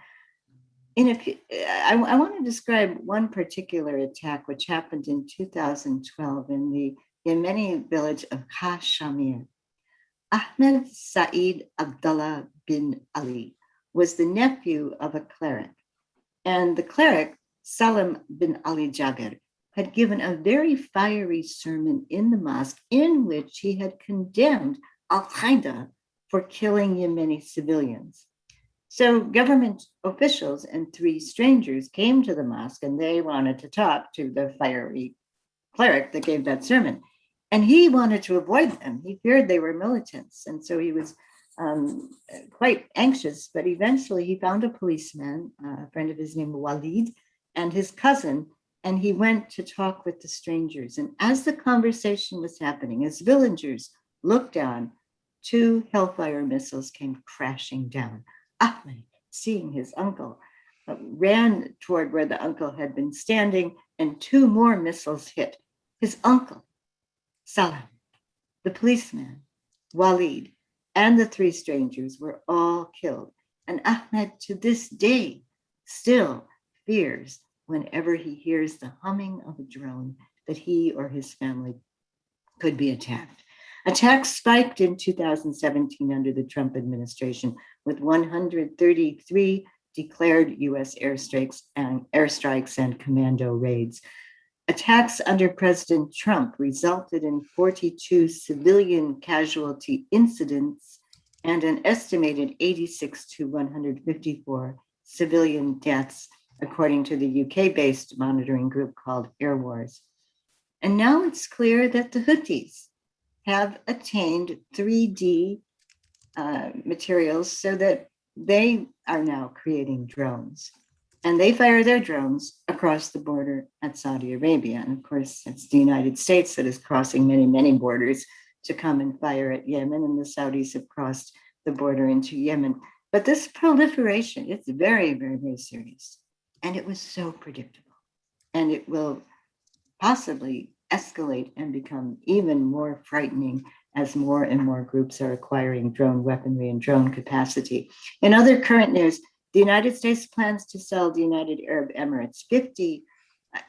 I want to describe one particular attack which happened in 2012 in the Yemeni village of Shamir. Ahmed Saeed Abdullah bin Ali was the nephew of a cleric. And the cleric, Salim bin Ali Jabir, had given a very fiery sermon in the mosque in which he had condemned Al-Qaeda for killing Yemeni civilians. So government officials and three strangers came to the mosque and they wanted to talk to the fiery cleric that gave that sermon. And he wanted to avoid them. He feared they were militants. And so he was quite anxious, but eventually he found a policeman, a friend of his named Walid, and his cousin, and he went to talk with the strangers. And as the conversation was happening, as villagers looked on, 2 Hellfire missiles came crashing down. Ahmed, seeing his uncle, ran toward where the uncle had been standing, and 2 more missiles hit. His uncle, Salam, the policeman, Walid, and the 3 strangers were all killed. And Ahmed, to this day, still fears whenever he hears the humming of a drone that he or his family could be attacked. Attacks spiked in 2017 under the Trump administration, with 133 declared US airstrikes and commando raids. Attacks under President Trump resulted in 42 civilian casualty incidents and an estimated 86 to 154 civilian deaths, according to the UK-based monitoring group called Air Wars. And now it's clear that the Houthis have attained 3D materials so that they are now creating drones. And they fire their drones across the border at Saudi Arabia. And of course, it's the United States that is crossing many, many borders to come and fire at Yemen. And the Saudis have crossed the border into Yemen. But this proliferation, it's very, very, very serious. And it was so predictable. And it will possibly escalate and become even more frightening as more and more groups are acquiring drone weaponry and drone capacity. In other current news, the United States plans to sell the United Arab Emirates 50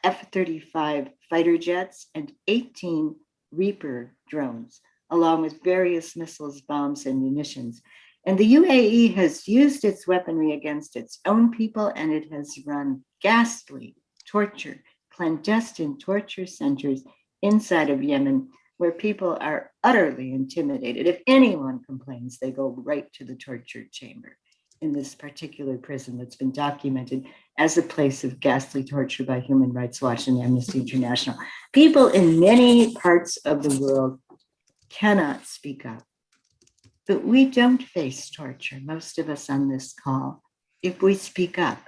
F-35 fighter jets and 18 Reaper drones, along with various missiles, bombs, and munitions. And the UAE has used its weaponry against its own people, and it has run ghastly torture, clandestine torture centers inside of Yemen, where people are utterly intimidated. If anyone complains, they go right to the torture chamber in this particular prison that's been documented as a place of ghastly torture by Human Rights Watch and Amnesty International. People in many parts of the world cannot speak up. But we don't face torture, most of us on this call. If we speak up,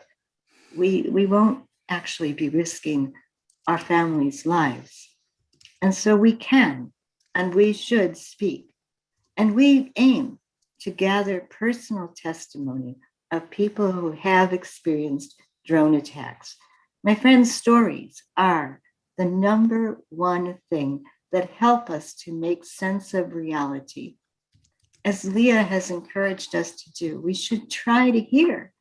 we won't actually be risking our families' lives. And so we can, and we should speak. And we aim to gather personal testimony of people who have experienced drone attacks. My friends' stories are the number one thing that help us to make sense of reality. As Leah has encouraged us to do, we should try to hear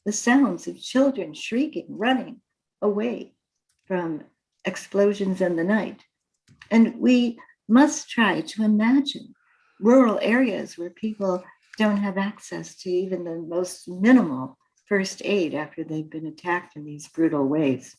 the sounds of children shrieking, running away from explosions in the night. And we must try to imagine rural areas where people don't have access to even the most minimal first aid after they've been attacked in these brutal ways.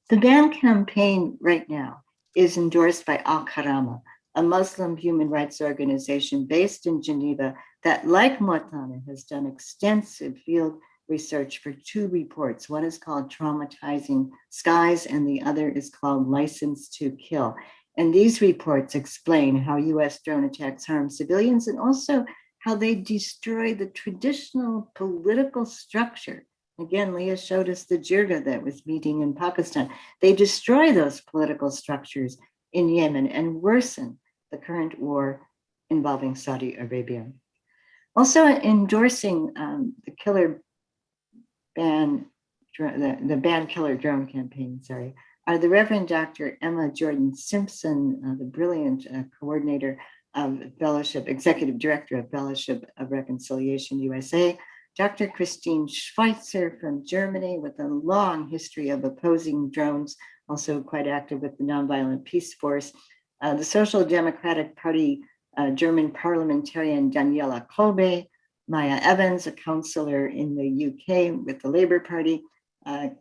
The ban campaign right now is endorsed by Al-Karama, a Muslim human rights organization based in Geneva that, like Muatana, has done extensive field research for 2 reports. One is called Traumatizing Skies, and the other is called License to Kill. And these reports explain how US drone attacks harm civilians and also how they destroy the traditional political structure. Again, Leah showed us the jirga that was meeting in Pakistan. They destroy those political structures in Yemen and worsen the current war involving Saudi Arabia. Also endorsing the killer ban, the ban killer drone campaign, are the Reverend Dr. Emma Jordan Simpson, the brilliant coordinator of Fellowship, Executive Director of Fellowship of Reconciliation USA, Dr. Christine Schweitzer from Germany with a long history of opposing drones, also quite active with the Nonviolent Peace Force, the Social Democratic Party German parliamentarian Daniela Kolbe, Maya Evans, a councillor in the UK with the Labour Party,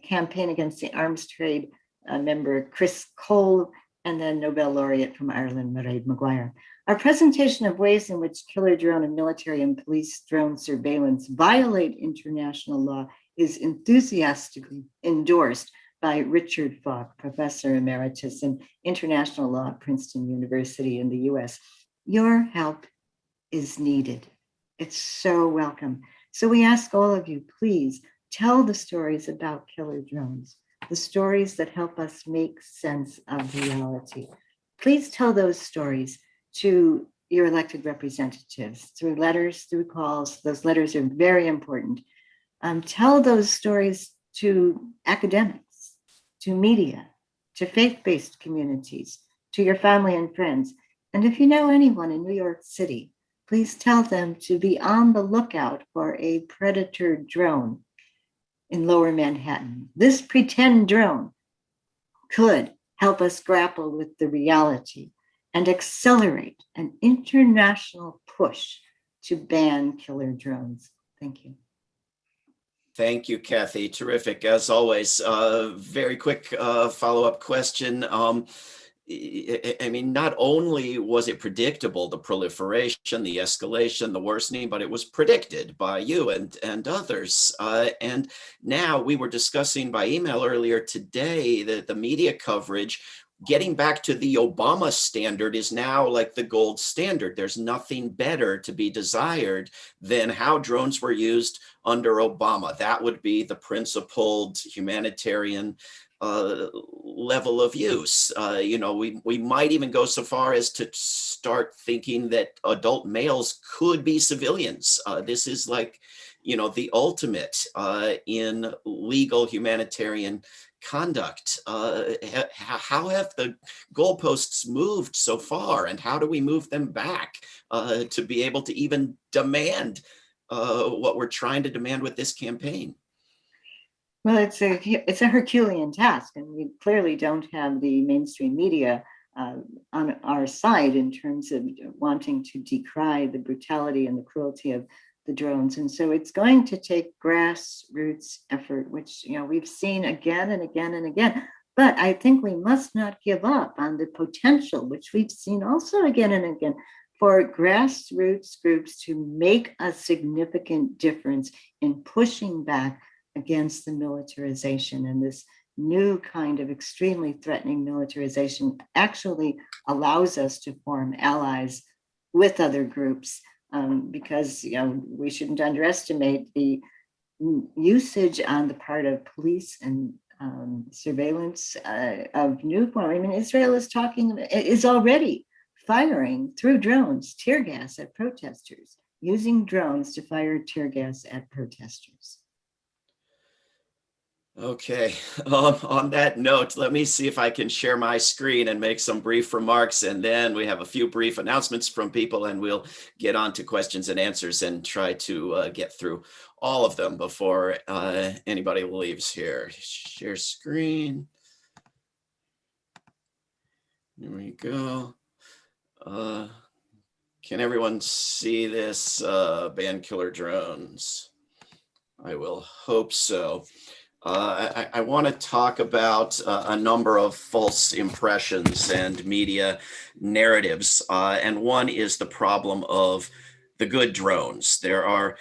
campaign against the arms trade member Chris Cole, and then Nobel laureate from Ireland, Mairead Maguire. Our presentation of ways in which killer drone and military and police drone surveillance violate international law is enthusiastically endorsed by Richard Falk, Professor Emeritus in International Law at Princeton University in the US. Your help is needed. It's so welcome. So we ask all of you, please tell the stories about killer drones, the stories that help us make sense of reality. Please tell those stories to your elected representatives through letters, through calls. Those letters are very important. Tell those stories to academics, to media, to faith-based communities, to your family and friends. And if you know anyone in New York City, please tell them to be on the lookout for a Predator drone in Lower Manhattan. This pretend drone could help us grapple with the reality and accelerate an international push to ban killer drones. Thank you. Thank you, Kathy. Terrific, as always. Very quick follow-up question. I mean, not only was it predictable, the proliferation, the escalation, the worsening, but it was predicted by you and others. And now we were discussing by email earlier today that the media coverage, getting back to the Obama standard, is now like the gold standard. There's nothing better to be desired than how drones were used under Obama. That would be the principled humanitarian level of use. We might even go so far as to start thinking that adult males could be civilians. This is like, the ultimate in legal humanitarian conduct. How have the goalposts moved so far, and how do we move them back to be able to even demand what we're trying to demand with this campaign? Well, it's a Herculean task, and we clearly don't have the mainstream media on our side in terms of wanting to decry the brutality and the cruelty of the drones. And so it's going to take grassroots effort, which we've seen again and again and again. But I think we must not give up on the potential, which we've seen also again and again, for grassroots groups to make a significant difference in pushing back against the militarization. And this new kind of extremely threatening militarization actually allows us to form allies with other groups, because we shouldn't underestimate the usage on the part of police and surveillance of new form. I mean, Israel is already firing through drones tear gas at protesters, using drones to fire tear gas at protesters. Okay, on that note, let me see if I can share my screen and make some brief remarks, and then we have a few brief announcements from people, and we'll get on to questions and answers and try to get through all of them before anybody leaves here. Share screen. Here we go. Can everyone see this? Ban killer drones. I will hope so. I want to talk about a number of false impressions and media narratives, and one is the problem of the good drones. There are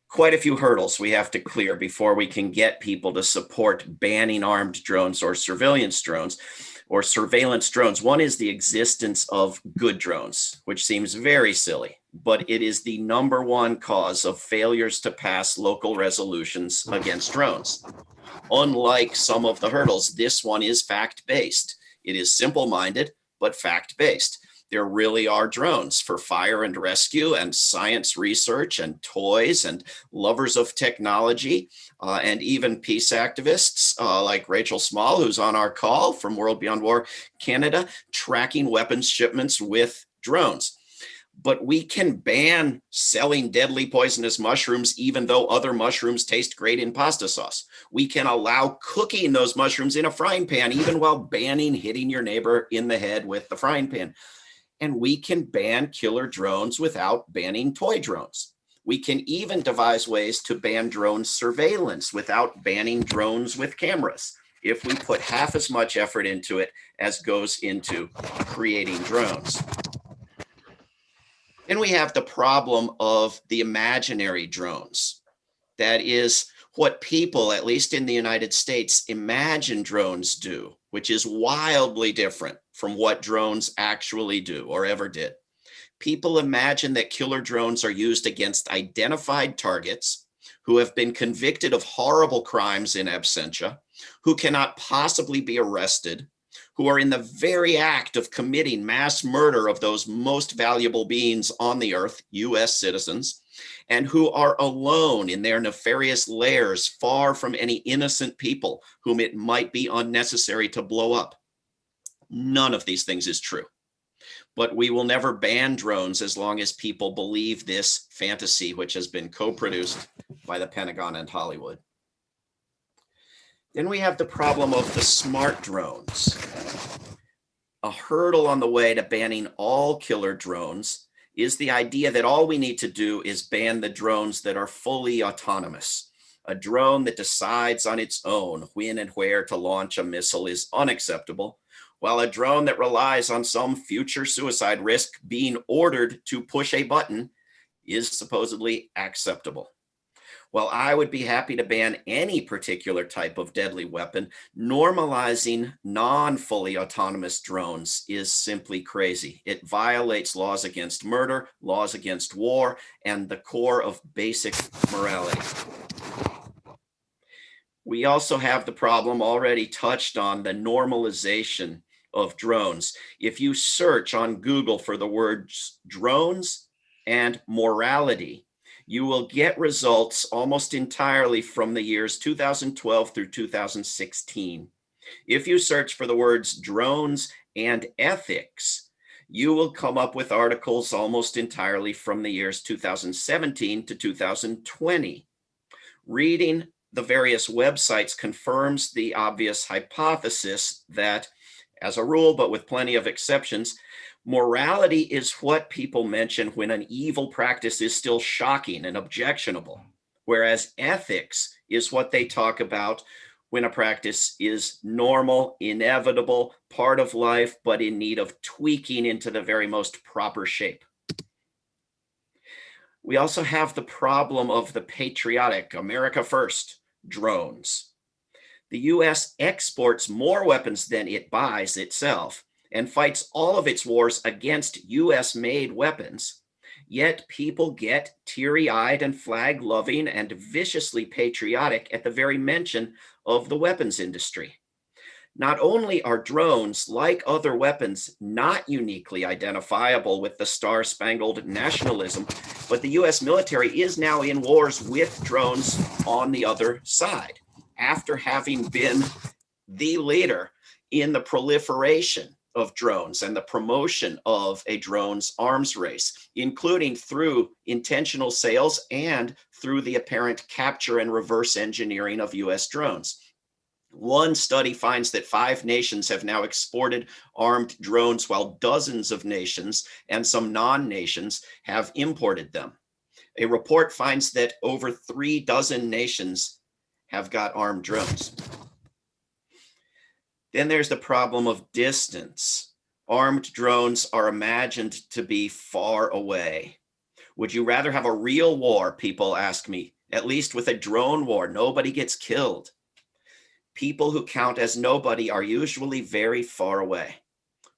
quite a few hurdles we have to clear before we can get people to support banning armed drones or surveillance drones. or surveillance drones. One is the existence of good drones, which seems very silly, but it is the number one cause of failures to pass local resolutions against drones. Unlike some of the hurdles, this one is fact-based. It is simple-minded, but fact-based. There really are drones for fire and rescue and science research and toys and lovers of technology and even peace activists like Rachel Small, who's on our call from World Beyond War Canada, tracking weapons shipments with drones. But we can ban selling deadly poisonous mushrooms even though other mushrooms taste great in pasta sauce. We can allow cooking those mushrooms in a frying pan even while banning hitting your neighbor in the head with the frying pan. And we can ban killer drones without banning toy drones. We can even devise ways to ban drone surveillance without banning drones with cameras if we put half as much effort into it as goes into creating drones. Then we have the problem of the imaginary drones. That is what people, at least in the United States, imagine drones do, which is wildly different from what drones actually do or ever did. People imagine that killer drones are used against identified targets who have been convicted of horrible crimes in absentia, who cannot possibly be arrested, who are in the very act of committing mass murder of those most valuable beings on the earth, US citizens, and who are alone in their nefarious lairs, far from any innocent people whom it might be unnecessary to blow up. None of these things is true. But we will never ban drones as long as people believe this fantasy, which has been co-produced by the Pentagon and Hollywood. Then we have the problem of the smart drones. A hurdle on the way to banning all killer drones is the idea that all we need to do is ban the drones that are fully autonomous. A drone that decides on its own when and where to launch a missile is unacceptable, while a drone that relies on some future suicide risk being ordered to push a button is supposedly acceptable. While I would be happy to ban any particular type of deadly weapon, normalizing non-fully autonomous drones is simply crazy. It violates laws against murder, laws against war, and the core of basic morality. We also have the problem already touched on, the normalization of drones. If you search on Google for the words drones and morality, you will get results almost entirely from the years 2012 through 2016. If you search for the words drones and ethics, you will come up with articles almost entirely from the years 2017 to 2020. Reading the various websites confirms the obvious hypothesis that, as a rule, but with plenty of exceptions, morality is what people mention when an evil practice is still shocking and objectionable, whereas ethics is what they talk about when a practice is normal, inevitable, part of life, but in need of tweaking into the very most proper shape. We also have the problem of the patriotic, America first drones. The US exports more weapons than it buys itself and fights all of its wars against US-made weapons, yet people get teary-eyed and flag-loving and viciously patriotic at the very mention of the weapons industry. Not only are drones, like other weapons, not uniquely identifiable with the star-spangled nationalism, but the US military is now in wars with drones on the other side, after having been the leader in the proliferation of drones and the promotion of a drones arms race, including through intentional sales and through the apparent capture and reverse engineering of US drones. One study finds that 5 nations have now exported armed drones, while dozens of nations and some non-nations have imported them. A report finds that over 3 dozen nations have got armed drones. Then there's the problem of distance. Armed drones are imagined to be far away. Would you rather have a real war, people ask me? At least with a drone war, nobody gets killed. People who count as nobody are usually very far away.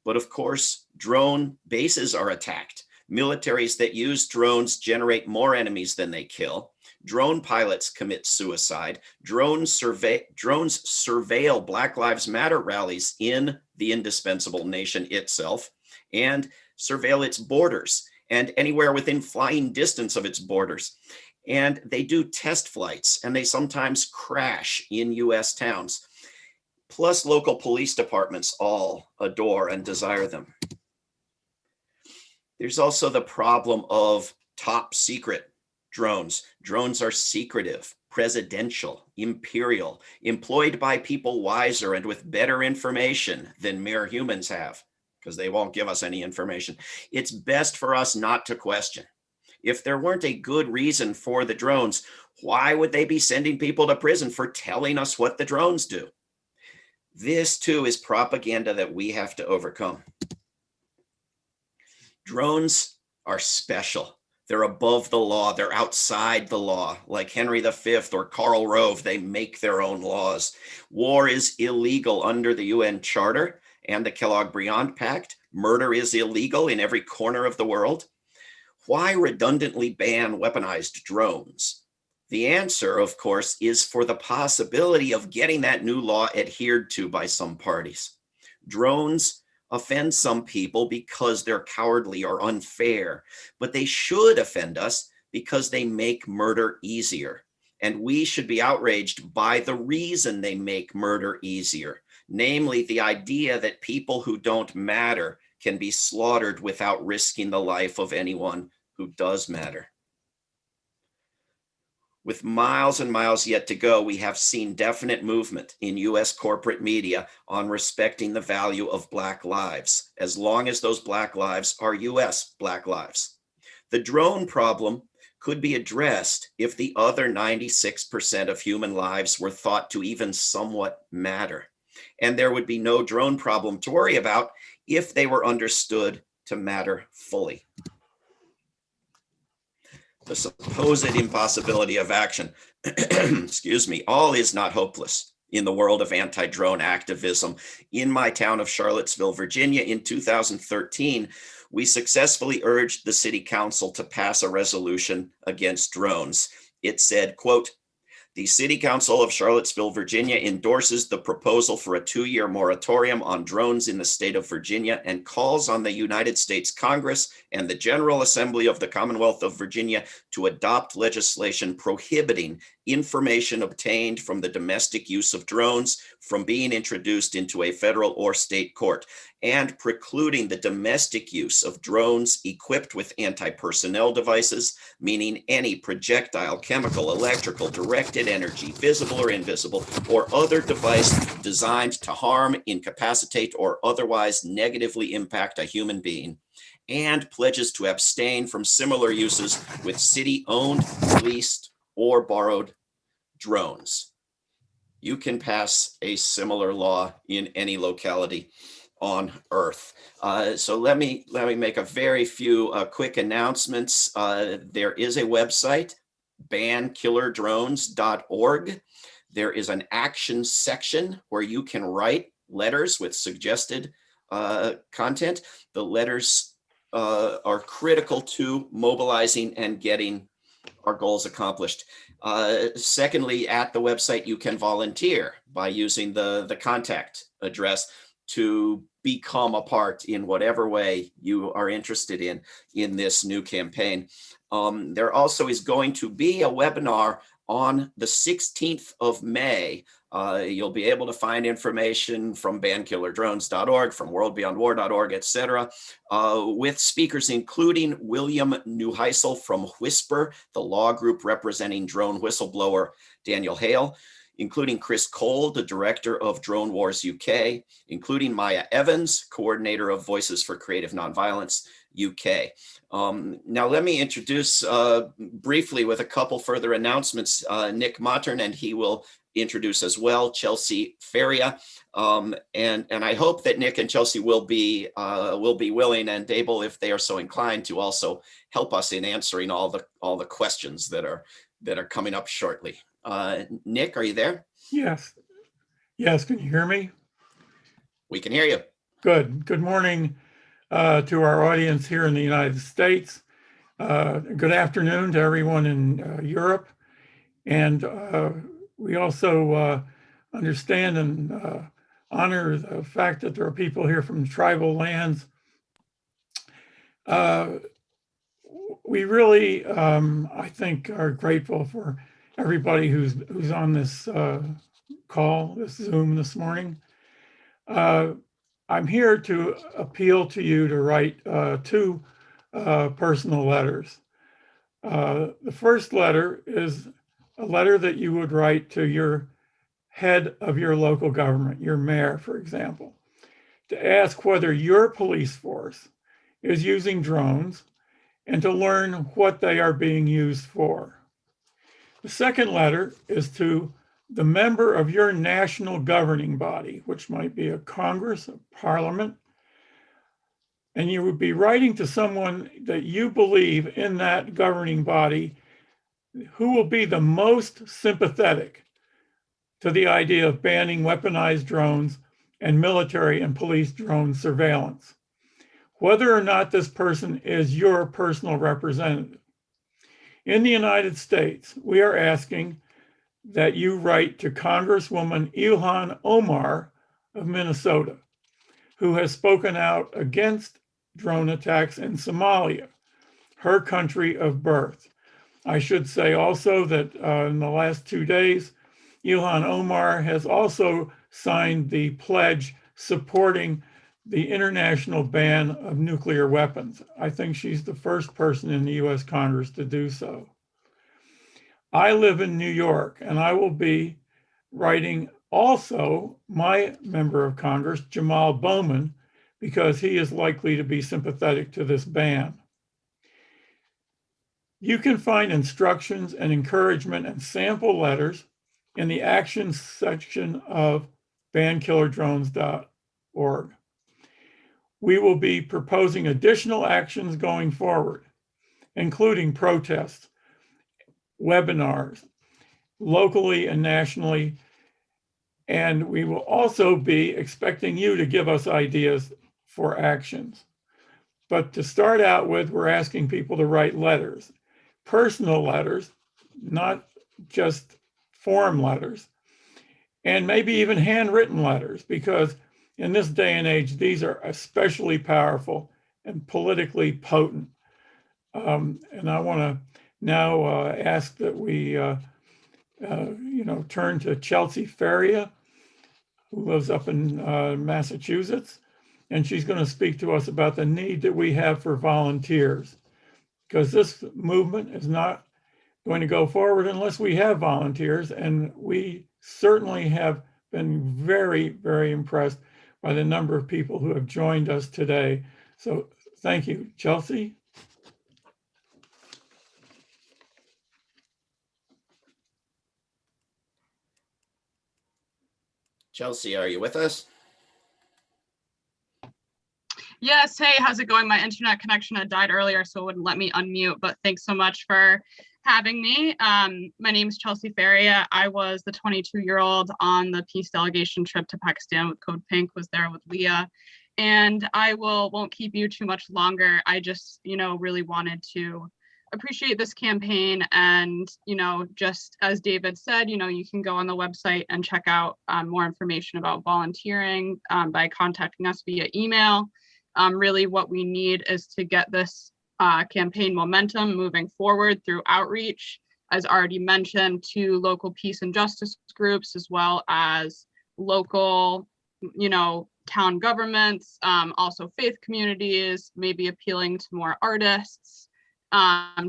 But of course, drone bases are attacked. Militaries that use drones generate more enemies than they kill. Drone pilots commit suicide. Drones surveil Black Lives Matter rallies in the indispensable nation itself and surveil its borders and anywhere within flying distance of its borders. And they do test flights, and they sometimes crash in US towns. Plus, local police departments all adore and desire them. There's also the problem of top secret drones. Drones are secretive, presidential, imperial, employed by people wiser and with better information than mere humans have, because they won't give us any information. It's best for us not to question. If there weren't a good reason for the drones, why would they be sending people to prison for telling us what the drones do? This too is propaganda that we have to overcome. Drones are special. They're above the law. They're outside the law. Like Henry V or Karl Rove, they make their own laws. War is illegal under the UN Charter and the Kellogg-Briand Pact. Murder is illegal in every corner of the world. Why redundantly ban weaponized drones? The answer, of course, is for the possibility of getting that new law adhered to by some parties. Drones offend some people because they're cowardly or unfair, but they should offend us because they make murder easier. And we should be outraged by the reason they make murder easier, namely the idea that people who don't matter can be slaughtered without risking the life of anyone who does matter. With miles and miles yet to go, we have seen definite movement in US corporate media on respecting the value of Black lives, as long as those Black lives are US Black lives. The drone problem could be addressed if the other 96% of human lives were thought to even somewhat matter. And there would be no drone problem to worry about if they were understood to matter fully. The supposed impossibility of action, excuse me, all is not hopeless in the world of anti-drone activism. In my town of Charlottesville, Virginia, in 2013, we successfully urged the city council to pass a resolution against drones. It said, quote, "The City Council of Charlottesville, Virginia endorses the proposal for a 2-year moratorium on drones in the state of Virginia and calls on the United States Congress and the General Assembly of the Commonwealth of Virginia to adopt legislation prohibiting information obtained from the domestic use of drones from being introduced into a federal or state court, and precluding the domestic use of drones equipped with anti-personnel devices, meaning any projectile, chemical, electrical, directed energy, visible or invisible, or other device designed to harm, incapacitate, or otherwise negatively impact a human being, and pledges to abstain from similar uses with city-owned, leased, or borrowed drones." You can pass a similar law in any locality on Earth. So let me make a very few quick announcements. There is a website, bankillerdrones.org. There is an action section where you can write letters with suggested content. The letters are critical to mobilizing and getting our goals accomplished. Secondly, at the website, you can volunteer by using the contact address to become a part in whatever way you are interested in this new campaign. There also is going to be a webinar on the 16th of May. You'll be able to find information from bankillerdrones.org, from WorldBeyondWar.org, etc., with speakers including William Neuheisel from Whisper, the law group representing drone whistleblower Daniel Hale, including Chris Cole, the director of Drone Wars UK, including Maya Evans, coordinator of Voices for Creative Nonviolence UK. Now let me introduce briefly with a couple further announcements, Nick Mattern, and he will introduce as well Chelsea Feria. And I hope that Nick and Chelsea will be willing and able, if they are so inclined, to also help us in answering all the questions that are coming up shortly. Nick, are you there? Yes. Yes, can you hear me? We can hear you. Good. Good morning to our audience here in the United States. Good afternoon to everyone in Europe. And we also understand and honor the fact that there are people here from tribal lands. We really, I think, are grateful for everybody who's on this call, this Zoom this morning. I'm here to appeal to you to write two personal letters. The first letter is a letter that you would write to your head of your local government, your mayor, for example, to ask whether your police force is using drones and to learn what they are being used for. The second letter is to the member of your national governing body, which might be a Congress, a parliament, and you would be writing to someone that you believe in that governing body who will be the most sympathetic to the idea of banning weaponized drones and military and police drone surveillance, whether or not this person is your personal representative. In the United States, we are asking that you write to Congresswoman Ilhan Omar of Minnesota, who has spoken out against drone attacks in Somalia, her country of birth. I should say also that in the last 2 days, Ilhan Omar has also signed the pledge supporting the international ban of nuclear weapons. I think she's the first person in the US Congress to do so. I live in New York, and I will be writing also my member of Congress, Jamal Bowman, because he is likely to be sympathetic to this ban. You can find instructions and encouragement and sample letters in the actions section of bankillerdrones.org. We will be proposing additional actions going forward, including protests, webinars, locally and nationally. And we will also be expecting you to give us ideas for actions. But to start out with, we're asking people to write letters, personal letters, not just form letters, and maybe even handwritten letters, because in this day and age, these are especially powerful and politically potent. And I want to now ask that we turn to Chelsea Faria, who lives up in Massachusetts, and she's going to speak to us about the need that we have for volunteers, because this movement is not going to go forward unless we have volunteers, and we certainly have been very, very impressed by the number of people who have joined us today. So thank you, Chelsea. Chelsea, are you with us? Yes, hey, how's it going? My internet connection had died earlier, so it wouldn't let me unmute, but thanks so much for having me. My name is Chelsea Faria. I was the 22-year-old on the peace delegation trip to Pakistan with Code Pink, was there with Leah, and I won't keep you too much longer. I just, really wanted to appreciate this campaign, and just as David said, you can go on the website and check out more information about volunteering by contacting us via email. Really what we need is to get this campaign momentum moving forward through outreach, as already mentioned, to local peace and justice groups, as well as local, town governments, also faith communities, maybe appealing to more artists,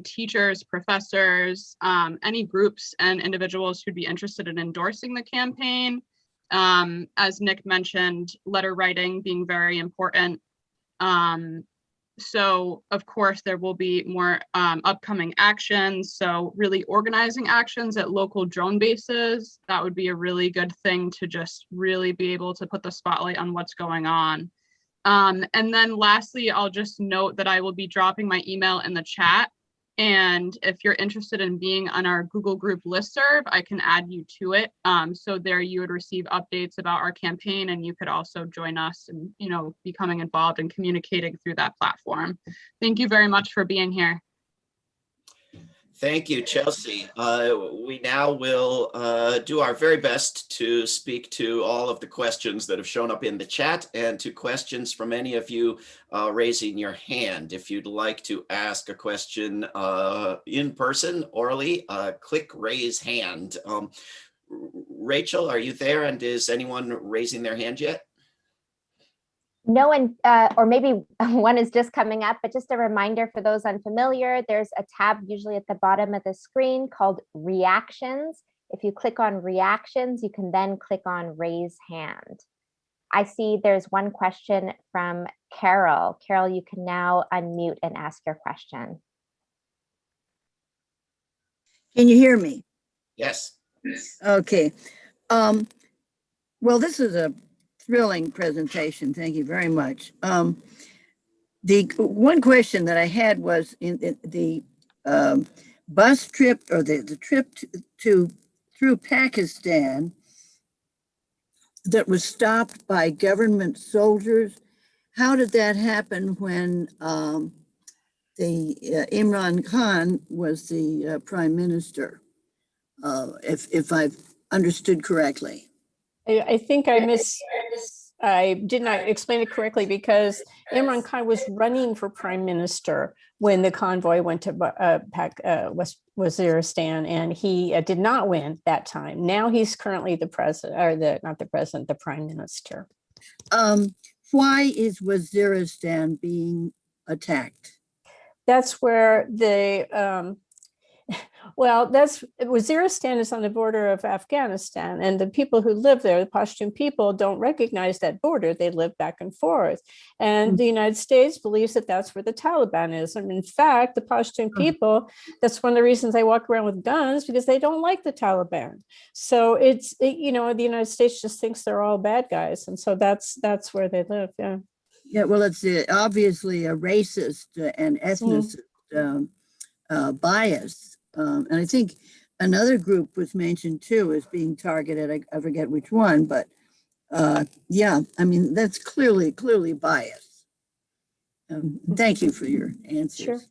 teachers, professors, any groups and individuals who'd be interested in endorsing the campaign. As Nick mentioned, letter writing being very important. So of course there will be more upcoming actions. So really organizing actions at local drone bases, that would be a really good thing to just really be able to put the spotlight on what's going on. And then lastly, I'll just note that I will be dropping my email in the chat. And if you're interested in being on our Google group listserv, I can add you to it. So there you would receive updates about our campaign, and you could also join us and, becoming involved and communicating through that platform. Thank you very much for being here. Thank you, Chelsea. We now will do our very best to speak to all of the questions that have shown up in the chat and to questions from any of you raising your hand. If you'd like to ask a question in person, orally, click raise hand. Rachel, are you there? And is anyone raising their hand yet? No one, or maybe one is just coming up, but just a reminder for those unfamiliar, there's a tab usually at the bottom of the screen called Reactions. If you click on Reactions, you can then click on Raise Hand. I see there's one question from Carol. Carol, you can now unmute and ask your question. Can you hear me? Yes. Okay. Well, this is a thrilling presentation. Thank you very much. The one question that I had was in the bus trip, or the trip through Pakistan that was stopped by government soldiers. How did that happen when Imran Khan was the prime minister? If I've understood correctly. I think I did not explain it correctly, because Imran Khan was running for prime minister when the convoy went to Waziristan, and he did not win that time. Now he's currently the president, or the prime minister. Why is Waziristan being attacked? That's where Waziristan is on the border of Afghanistan, and the people who live there, the Pashtun people, don't recognize that border. They live back and forth. And the United States believes that that's where the Taliban is. And in fact, the Pashtun people, that's one of the reasons they walk around with guns, because they don't like the Taliban. So the United States just thinks they're all bad guys. And so that's where they live. Yeah. Yeah, well, it's obviously a racist and ethnicist bias. And I think another group was mentioned too as being targeted. I forget which one, but yeah, I mean, that's clearly bias. Thank you for your answers. Sure.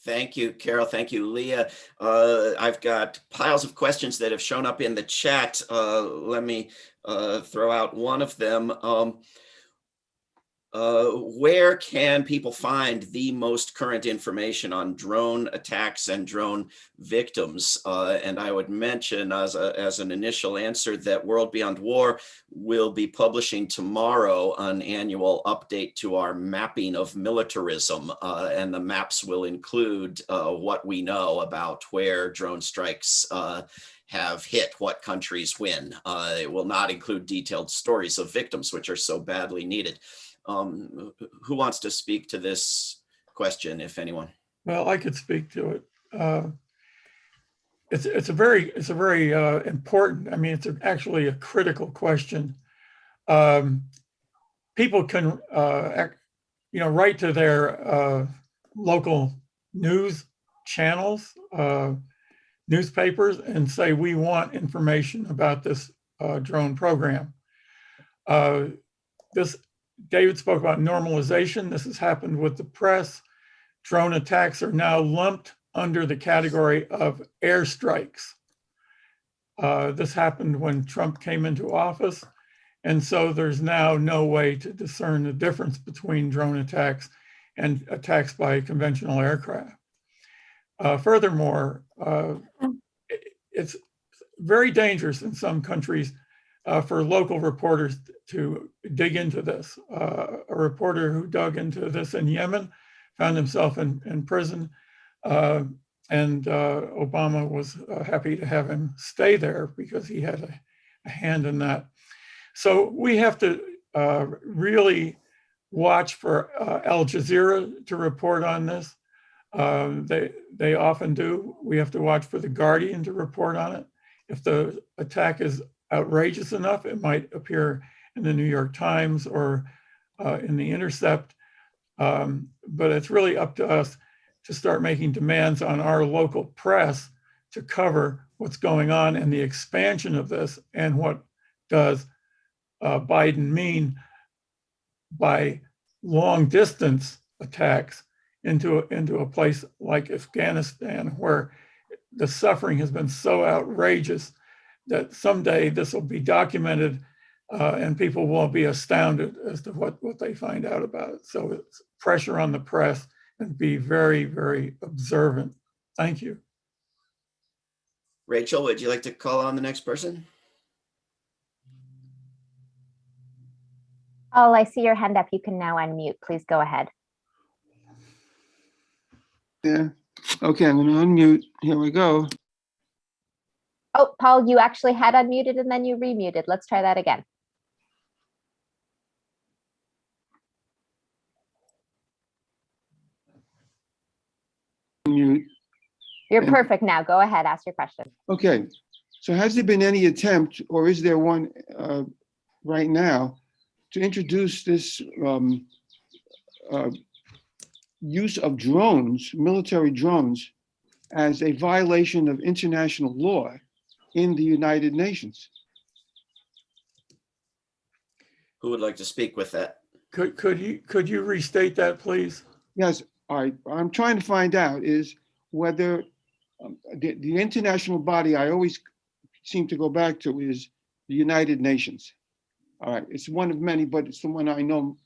Thank you, Carol. Thank you, Leah. I've got piles of questions that have shown up in the chat. Let me throw out one of them. Where can people find the most current information on drone attacks and drone victims? And I would mention as an initial answer that World Beyond War will be publishing tomorrow an annual update to our mapping of militarism. And the maps will include what we know about where drone strikes have hit what countries when. It will not include detailed stories of victims, which are so badly needed. Who wants to speak to this question, if anyone? Well, I could speak to it. It's a very important. I mean, it's actually a critical question. People can write to their local news channels, newspapers, and say, we want information about this drone program. David spoke about normalization. This has happened with the press. Drone attacks are now lumped under the category of airstrikes. This happened when Trump came into office. And so there's now no way to discern the difference between drone attacks and attacks by conventional aircraft. Furthermore, it's very dangerous in some countries for local reporters to dig into this. A reporter who dug into this in Yemen found himself in prison, and Obama was happy to have him stay there because he had a hand in that. So we have to really watch for Al Jazeera to report on this. They often do. We have to watch for The Guardian to report on it. If the attack is outrageous enough, it might appear in the New York Times or in The Intercept. But it's really up to us to start making demands on our local press to cover what's going on and the expansion of this, and what does Biden mean by long distance attacks into a place like Afghanistan, where the suffering has been so outrageous that someday this will be documented and people will be astounded as to what they find out about it. So it's pressure on the press, and be very, very observant. Thank you. Rachel, would you like to call on the next person? Paul, I see your hand up. You can now unmute. Please go ahead. Yeah. Okay, I'm going to unmute. Here we go. Oh, Paul, you actually had unmuted and then you remuted. Let's try that again. Unmute. You're perfect now. Go ahead. Ask your question. Okay. So has there been any attempt, or is there one right now, to introduce this use of drones, military drones, as a violation of international law in the United Nations? Who would like to speak with that? Could you restate that, please? Yes. All right. I'm trying to find out is whether the international body I always seem to go back to is the United Nations. All right. It's one of many, but it's the one I know.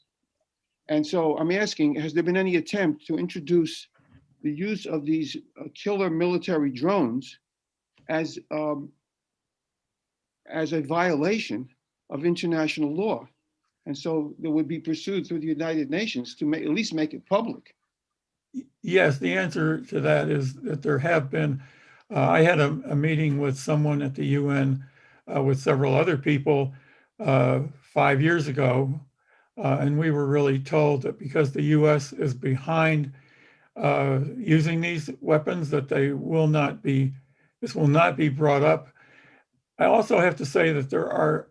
And so I'm asking, has there been any attempt to introduce the use of these killer military drones as a violation of international law? And so they would be pursued through the United Nations to at least make it public. Yes, the answer to that is that there have been. I had a meeting with someone at the UN with several other people 5 years ago, and we were really told that because the US is behind using these weapons, that this will not be brought up. I also have to say that there are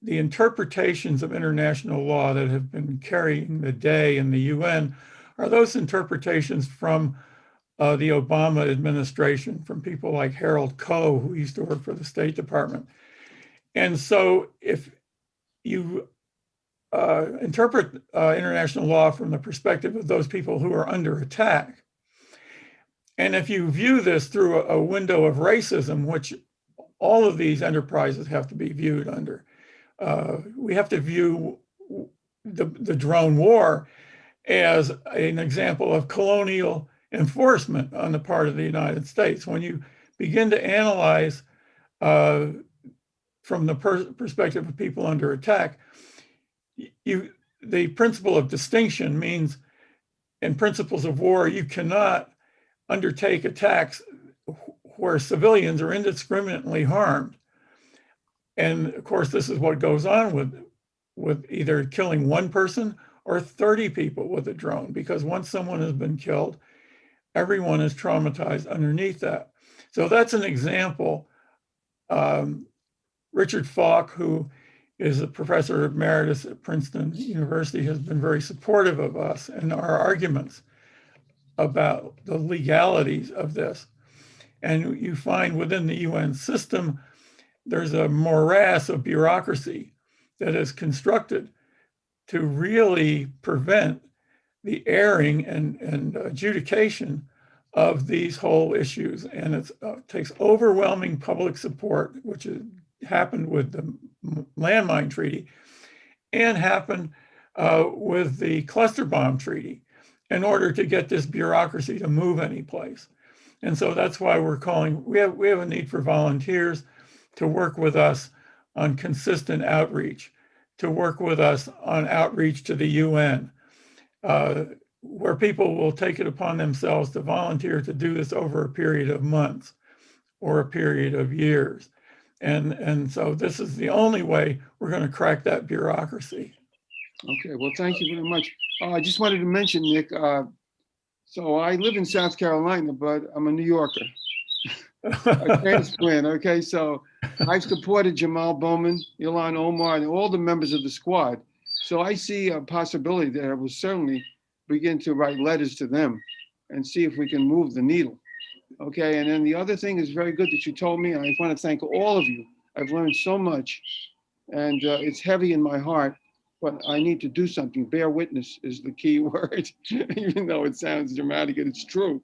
the interpretations of international law that have been carrying the day in the UN are those interpretations from the Obama administration, from people like Harold Koh, who used to work for the State Department. And so if you interpret international law from the perspective of those people who are under attack, and if you view this through a window of racism, which all of these enterprises have to be viewed under, we have to view the drone war as an example of colonial enforcement on the part of the United States. When you begin to analyze from the perspective of people under attack, the principle of distinction means in principles of war, you cannot undertake attacks where civilians are indiscriminately harmed. And of course, this is what goes on with either killing one person or 30 people with a drone, because once someone has been killed, everyone is traumatized underneath that. So that's an example. Richard Falk, who is a professor emeritus at Princeton University, has been very supportive of us and our arguments about the legalities of this. And you find within the UN system, there's a morass of bureaucracy that is constructed to really prevent the airing and adjudication of these whole issues. And it takes overwhelming public support, which happened with the landmine treaty and happened with the cluster bomb treaty, in order to get this bureaucracy to move any place. And so that's why we're calling, we have a need for volunteers to work with us on consistent outreach, to work with us on outreach to the UN, where people will take it upon themselves to volunteer to do this over a period of months or a period of years. And so this is the only way we're going to crack that bureaucracy. Okay, well, thank you very much. I just wanted to mention, Nick, so I live in South Carolina, but I'm a New Yorker. A transplant, okay? So I've supported Jamal Bowman, Ilhan Omar, and all the members of the squad. So I see a possibility that I will certainly begin to write letters to them and see if we can move the needle. Okay, and then the other thing is very good that you told me, and I want to thank all of you. I've learned so much, and it's heavy in my heart, but I need to do something. Bear witness is the key word, even though it sounds dramatic, and it's true.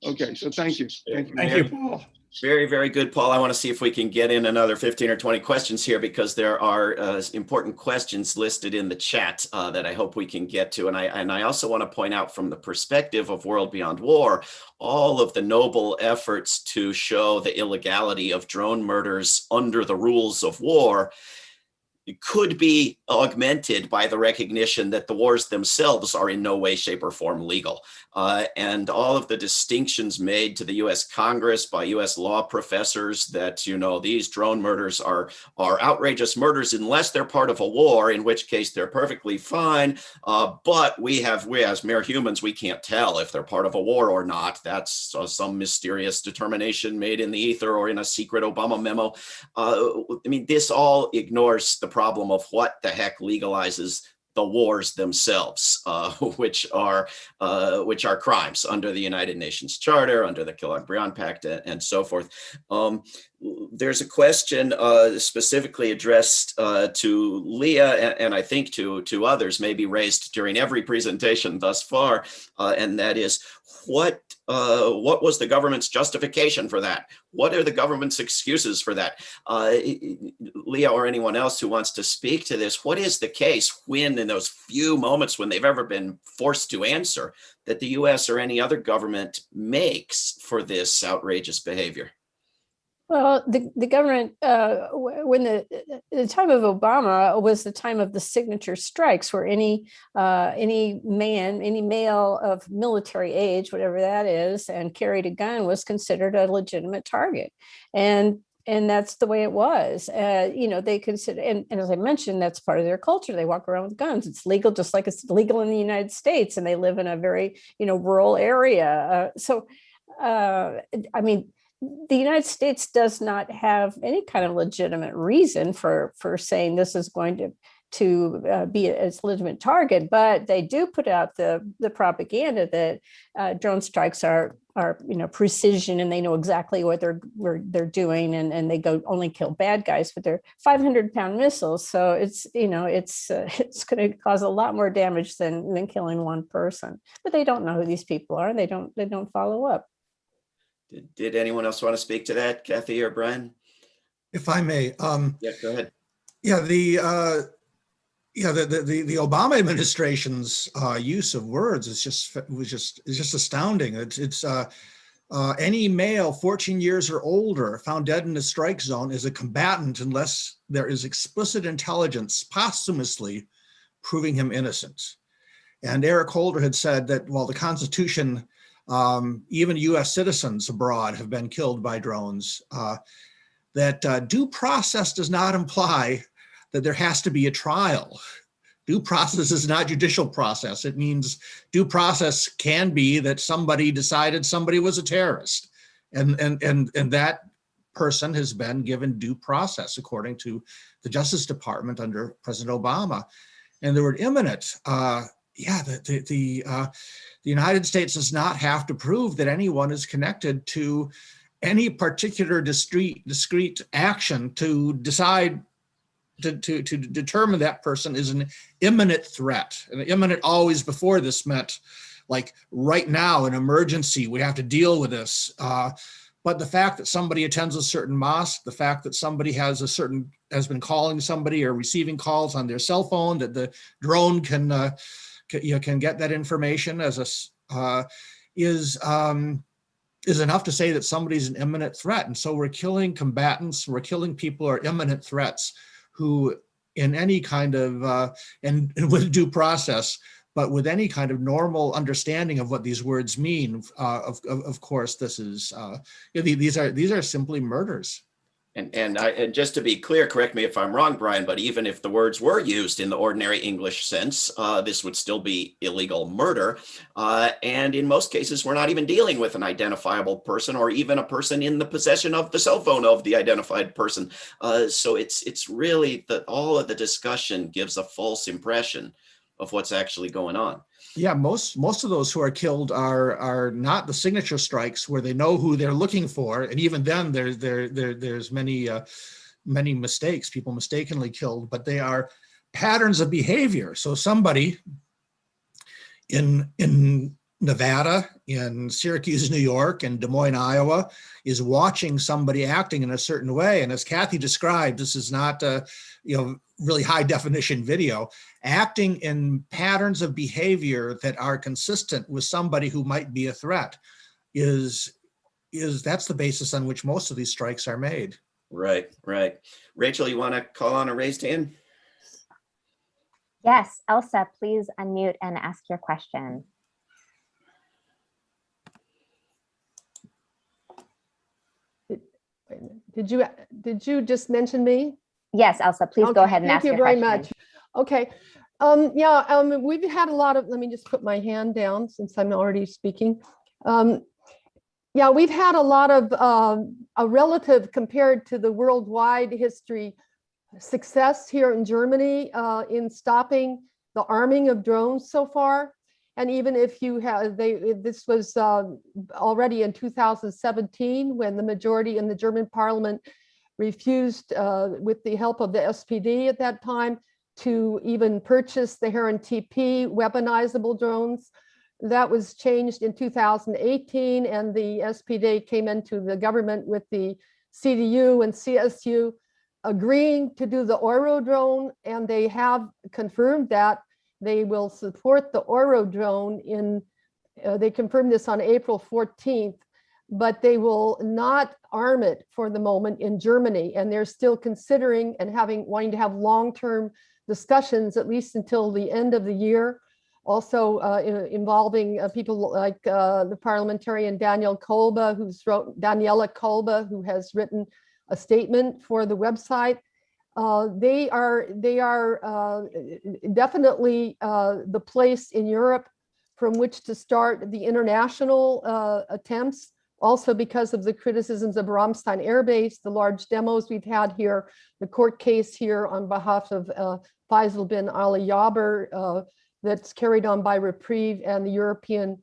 Okay, so thank you. Thank you. Thank you, Paul. Very, very good, Paul. I want to see if we can get in another 15 or 20 questions here, because there are important questions listed in the chat that I hope we can get to. And I also want to point out, from the perspective of World Beyond War, all of the noble efforts to show the illegality of drone murders under the rules of war could be augmented by the recognition that the wars themselves are in no way, shape, or form legal. And all of the distinctions made to the US Congress by US law professors that, you know, these drone murders are outrageous murders unless they're part of a war, in which case they're perfectly fine. But we as mere humans, we can't tell if they're part of a war or not. That's some mysterious determination made in the ether or in a secret Obama memo. I mean, this all ignores the problem of what the heck legalizes the wars themselves, which are crimes under the United Nations Charter, under the Kellogg-Briand Pact, and so forth. There's a question specifically addressed to Leah, and I think to others, maybe raised during every presentation thus far, and that is, what was the government's justification for that? What are the government's excuses for that? Leah, or anyone else who wants to speak to this, what is the case when, in those few moments when they've ever been forced to answer, that the US or any other government makes for this outrageous behavior? Well, the government, when the time of Obama was the time of the signature strikes, where any male of military age, whatever that is, and carried a gun was considered a legitimate target. And that's the way it was. You know, they consider, and as I mentioned, that's part of their culture. They walk around with guns. It's legal, just like it's legal in the United States, and they live in a very, rural area. I mean, the United States does not have any kind of legitimate reason for saying this is going to be a legitimate target, but they do put out the propaganda that drone strikes are precision, and they know exactly what they're doing, and they only kill bad guys with their 500-pound missiles. So it's going to cause a lot more damage than killing one person. But they don't know who these people are. They don't follow up. Did anyone else want to speak to that, Kathy or Brian? If I may. Yeah, go ahead. Yeah, the Obama administration's use of words is just astounding. It's any male 14 years or older found dead in a strike zone is a combatant unless there is explicit intelligence posthumously proving him innocent. And Eric Holder had said that while the Constitution, even US citizens abroad have been killed by drones, that due process does not imply that there has to be a trial. Due process is not judicial process. It means due process can be that somebody decided somebody was a terrorist, and that person has been given due process according to the Justice Department under President Obama. And the word imminent, the United States does not have to prove that anyone is connected to any particular discrete action to decide to determine that person is an imminent threat. And imminent always before this meant like right now, an emergency, we have to deal with this. But the fact that somebody attends a certain mosque, the fact that somebody has been calling somebody or receiving calls on their cell phone, that the drone can get that information is enough to say that somebody's an imminent threat. And so we're killing combatants, we're killing people who are imminent threats, who in any kind of, and with due process, but with any kind of normal understanding of what these words mean, of course, this is, these are simply murders. And just to be clear, correct me if I'm wrong, Brian, but even if the words were used in the ordinary English sense, this would still be illegal murder. And in most cases, we're not even dealing with an identifiable person or even a person in the possession of the cell phone of the identified person. So it's really that all of the discussion gives a false impression of what's actually going on. Yeah, most of those who are killed are not the signature strikes where they know who they're looking for, and even then there's many mistakes, people mistakenly killed, but they are patterns of behavior. So somebody in Nevada, in Syracuse, New York, and Des Moines, Iowa, is watching somebody acting in a certain way. And as Kathy described, this is not a really high definition video, acting in patterns of behavior that are consistent with somebody who might be a threat that's the basis on which most of these strikes are made. Right. Rachel, you want to call on a raised hand? Yes, Elsa, please unmute and ask your question. Did you just mention me? Yes, Elsa, please go ahead and ask your question. Thank you very much. Okay. We've had a lot of, let me just put my hand down since I'm already speaking. We've had a lot of a relative compared to the worldwide history success here in Germany in stopping the arming of drones so far. And even if you have, this was already in 2017 when the majority in the German parliament refused, with the help of the SPD at that time, to even purchase the Heron TP weaponizable drones. That was changed in 2018, and the SPD came into the government with the CDU and CSU agreeing to do the Euro drone, and they have confirmed that they will support the Euro drone in, they confirmed this on April 14th, but they will not arm it for the moment in Germany. And they're still considering and wanting to have long-term discussions, at least until the end of the year. Also involving people like the parliamentarian Daniela Kolbe, who has written a statement for the website. They are definitely the place in Europe from which to start the international attempts, also because of the criticisms of Ramstein Air Base, the large demos we've had here, the court case here on behalf of Faisal bin Ali Yaber that's carried on by Reprieve, and the European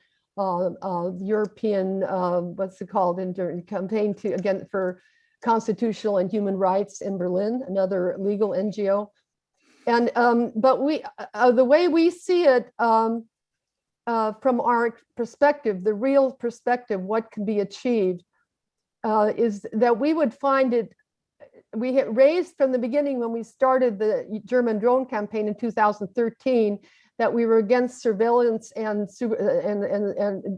what's it called, in campaign to again for constitutional and human rights in Berlin, another legal NGO. And but we the way we see it from our perspective, the real perspective, what can be achieved is that we would find it, we had raised from the beginning when we started the German drone campaign in 2013, that we were against surveillance and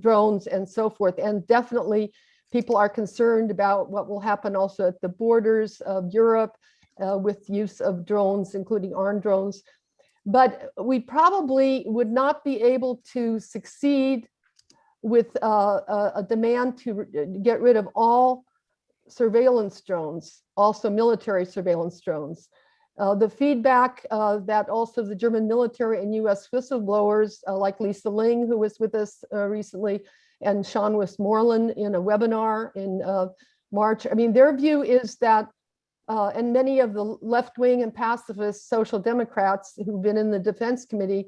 drones and so forth. And definitely people are concerned about what will happen also at the borders of Europe with use of drones, including armed drones. But we probably would not be able to succeed with a demand to get rid of all surveillance drones, also military surveillance drones. The feedback that also the German military and US whistleblowers like Lisa Ling, who was with us recently, and Sean Westmoreland in a webinar in March. I mean, their view is that, and many of the left-wing and pacifist social democrats who've been in the Defense Committee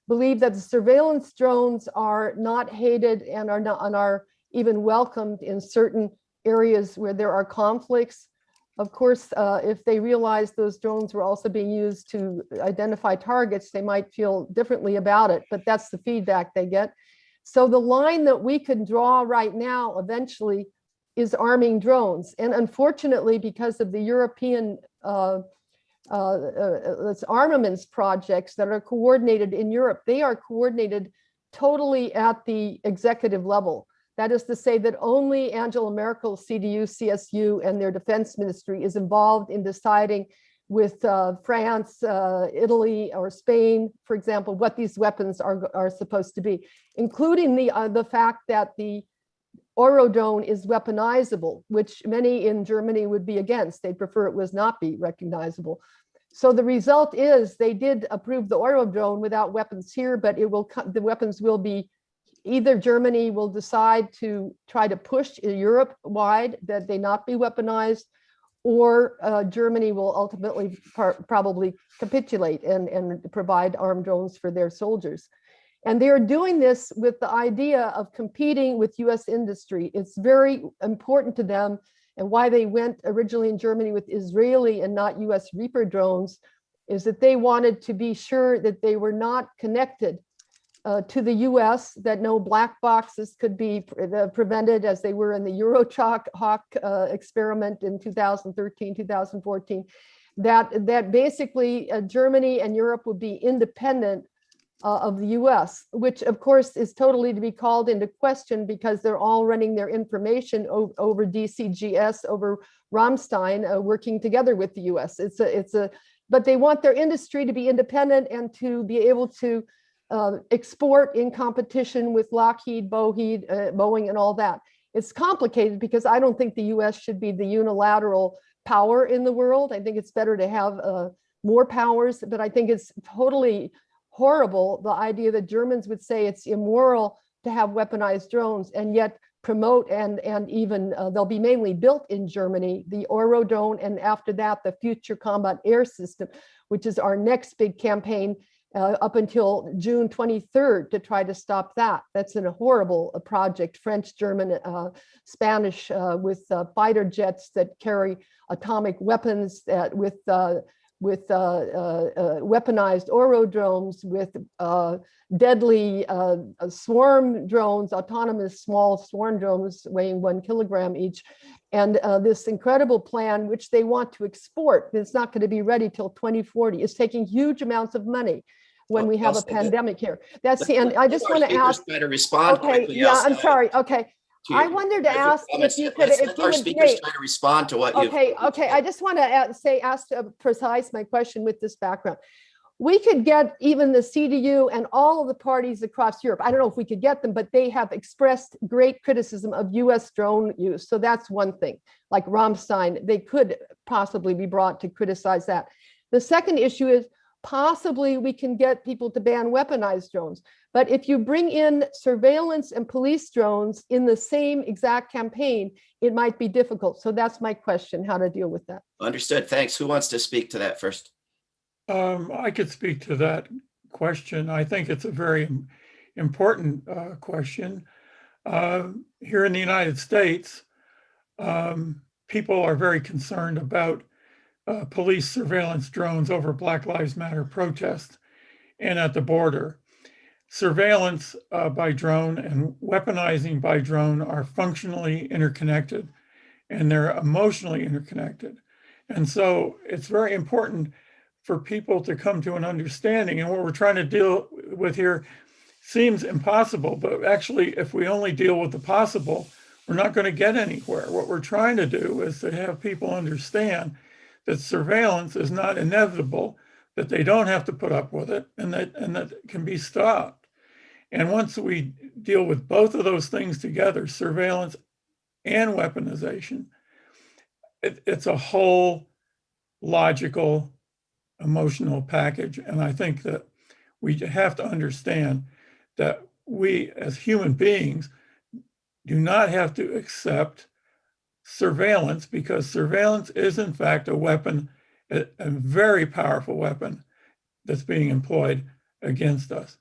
believe that the surveillance drones are not hated and are even welcomed in certain areas where there are conflicts. Of course, if they realize those drones were also being used to identify targets, they might feel differently about it, but that's the feedback they get. So the line that we can draw right now eventually is arming drones. And unfortunately, because of the European armaments projects that are coordinated in Europe, they are coordinated totally at the executive level. That is to say that only Angela Merkel, CDU, CSU, and their defense ministry is involved in deciding with France, Italy, or Spain, for example, what these weapons are supposed to be, including the fact that the Eurodrone is weaponizable, which many in Germany would be against. They'd prefer it was not be recognizable. So the result is they did approve the Eurodrone without weapons here, but it will the weapons will be, either Germany will decide to try to push Europe wide that they not be weaponized, or Germany will ultimately probably capitulate and provide armed drones for their soldiers. And they're doing this with the idea of competing with US industry. It's very important to them, and why they went originally in Germany with Israeli and not US Reaper drones is that they wanted to be sure that they were not connected to the US, that no black boxes could be prevented as they were in the Eurohawk experiment in 2013, 2014, that basically Germany and Europe would be independent of the US, which of course is totally to be called into question because they're all running their information over DCGS, over Ramstein, working together with the US. But they want their industry to be independent and to be able to export in competition with Lockheed, Boeing, and all that. It's complicated because I don't think the US should be the unilateral power in the world. I think it's better to have more powers, but I think it's totally horrible, the idea that Germans would say it's immoral to have weaponized drones and yet promote and even they'll be mainly built in Germany, the Eurodrone, and after that, the Future Combat Air System, which is our next big campaign up until June 23rd to try to stop that. That's a horrible project, French, German, Spanish, with fighter jets that carry atomic weapons with weaponized Eurodrones, with deadly swarm drones, autonomous small swarm drones weighing 1 kilogram each. And this incredible plan, which they want to export, it's not going to be ready till 2040. It's taking huge amounts of money when we have a pandemic here. That's the end. I just want to ask. Try to respond quickly. Yeah, I'm sorry. Okay. I wanted to ask if you could, if you our would, speakers try to respond to what you. Okay. I just want to ask to precise my question with this background. We could get even the CDU and all of the parties across Europe. I don't know if we could get them, but they have expressed great criticism of US drone use. So that's one thing. Like Ramstein, they could possibly be brought to criticize that. The second issue is possibly we can get people to ban weaponized drones. But if you bring in surveillance and police drones in the same exact campaign, it might be difficult. So that's my question, how to deal with that. Understood. Thanks. Who wants to speak to that first? I could speak to that question. I think it's a very important question. Here in the United States, people are very concerned about police surveillance drones over Black Lives Matter protests and at the border. Surveillance by drone and weaponizing by drone are functionally interconnected, and they're emotionally interconnected. And so it's very important for people to come to an understanding. And what we're trying to deal with here seems impossible, but actually, if we only deal with the possible, we're not going to get anywhere. What we're trying to do is to have people understand that surveillance is not inevitable, that they don't have to put up with it, and that it can be stopped. And once we deal with both of those things together, surveillance and weaponization, it's a whole logical, emotional package. And I think that we have to understand that we as human beings do not have to accept surveillance, because surveillance is in fact a weapon, a very powerful weapon that's being employed against us.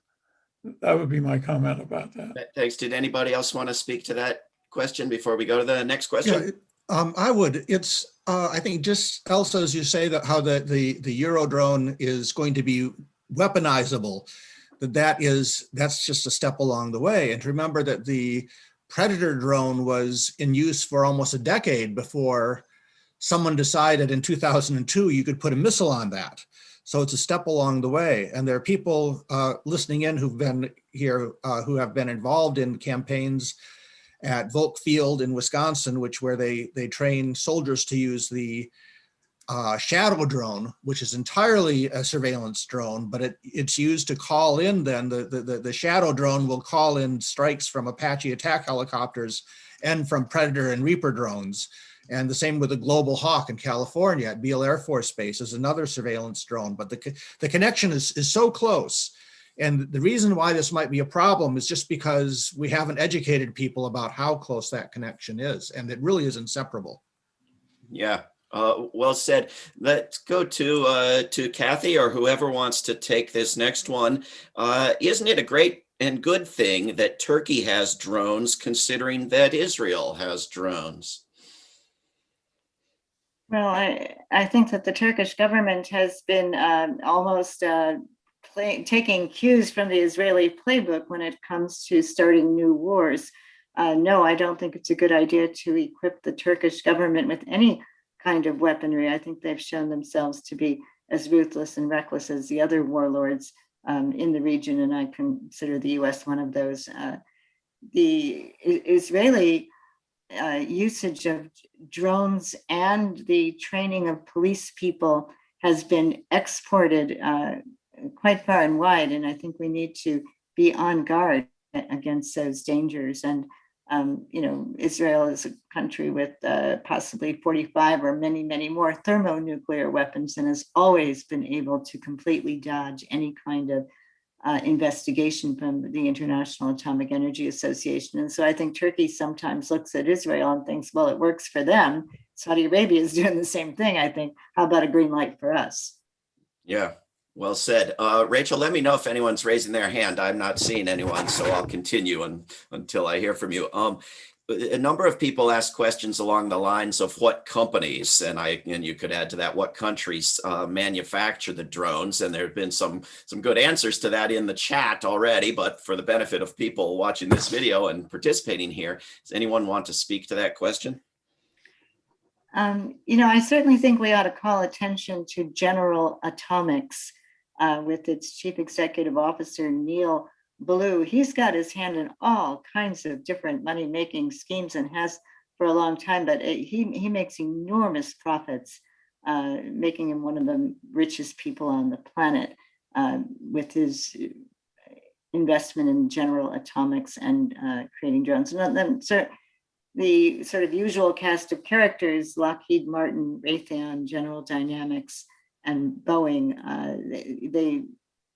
That would be my comment about that. Thanks. Did anybody else want to speak to that question before we go to the next question? Yeah, I would. It's I think just also, as you say, that how the Eurodrone is going to be weaponizable, that's just a step along the way. And to remember that the Predator drone was in use for almost a decade before someone decided in 2002 you could put a missile on that. So it's a step along the way. And there are people listening in who've been here, who have been involved in campaigns at Volk Field in Wisconsin, where they train soldiers to use the Shadow drone, which is entirely a surveillance drone, but it's used to call in then, the Shadow drone will call in strikes from Apache attack helicopters and from Predator and Reaper drones. And the same with the Global Hawk in California at Beale Air Force Base is another surveillance drone, but the connection is so close. And the reason why this might be a problem is just because we haven't educated people about how close that connection is, and it really is inseparable. Yeah. Well said. Let's go to Kathy or whoever wants to take this next one. Isn't it a great and good thing that Turkey has drones, considering that Israel has drones? Well, I think that the Turkish government has been almost taking cues from the Israeli playbook when it comes to starting new wars. No, I don't think it's a good idea to equip the Turkish government with any kind of weaponry. I think they've shown themselves to be as ruthless and reckless as the other warlords in the region, and I consider the US one of those. The Israeli usage of drones and the training of police people has been exported quite far and wide, and I think we need to be on guard against those dangers. And Israel is a country with possibly 45 or many, many more thermonuclear weapons, and has always been able to completely dodge any kind of investigation from the International Atomic Energy Association. And so I think Turkey sometimes looks at Israel and thinks, well, it works for them. Saudi Arabia is doing the same thing, I think. How about a green light for us? Yeah, well said. Rachel, let me know if anyone's raising their hand. I'm not seeing anyone, so I'll continue until I hear from you. A number of people ask questions along the lines of what companies, and you could add to that, what countries manufacture the drones. And there have been some good answers to that in the chat already, but for the benefit of people watching this video and participating here, does anyone want to speak to that question? I certainly think we ought to call attention to General Atomics with its chief executive officer, Neil Blue. He's got his hand in all kinds of different money-making schemes and has for a long time, but he makes enormous profits, making him one of the richest people on the planet with his investment in General Atomics and creating drones. And then the sort of usual cast of characters, Lockheed Martin, Raytheon, General Dynamics, and Boeing, they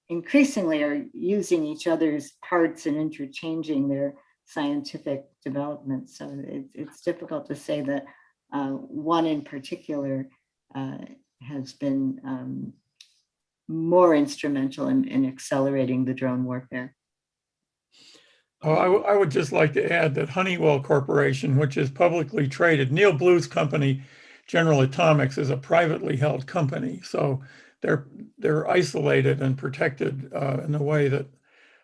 increasingly are using each other's parts and interchanging their scientific development. So it's difficult to say that one in particular has been more instrumental in accelerating the drone warfare. I would just like to add that Honeywell Corporation, which is publicly traded, Neil Blue's company, General Atomics, is a privately held company. So they're isolated and protected in a way that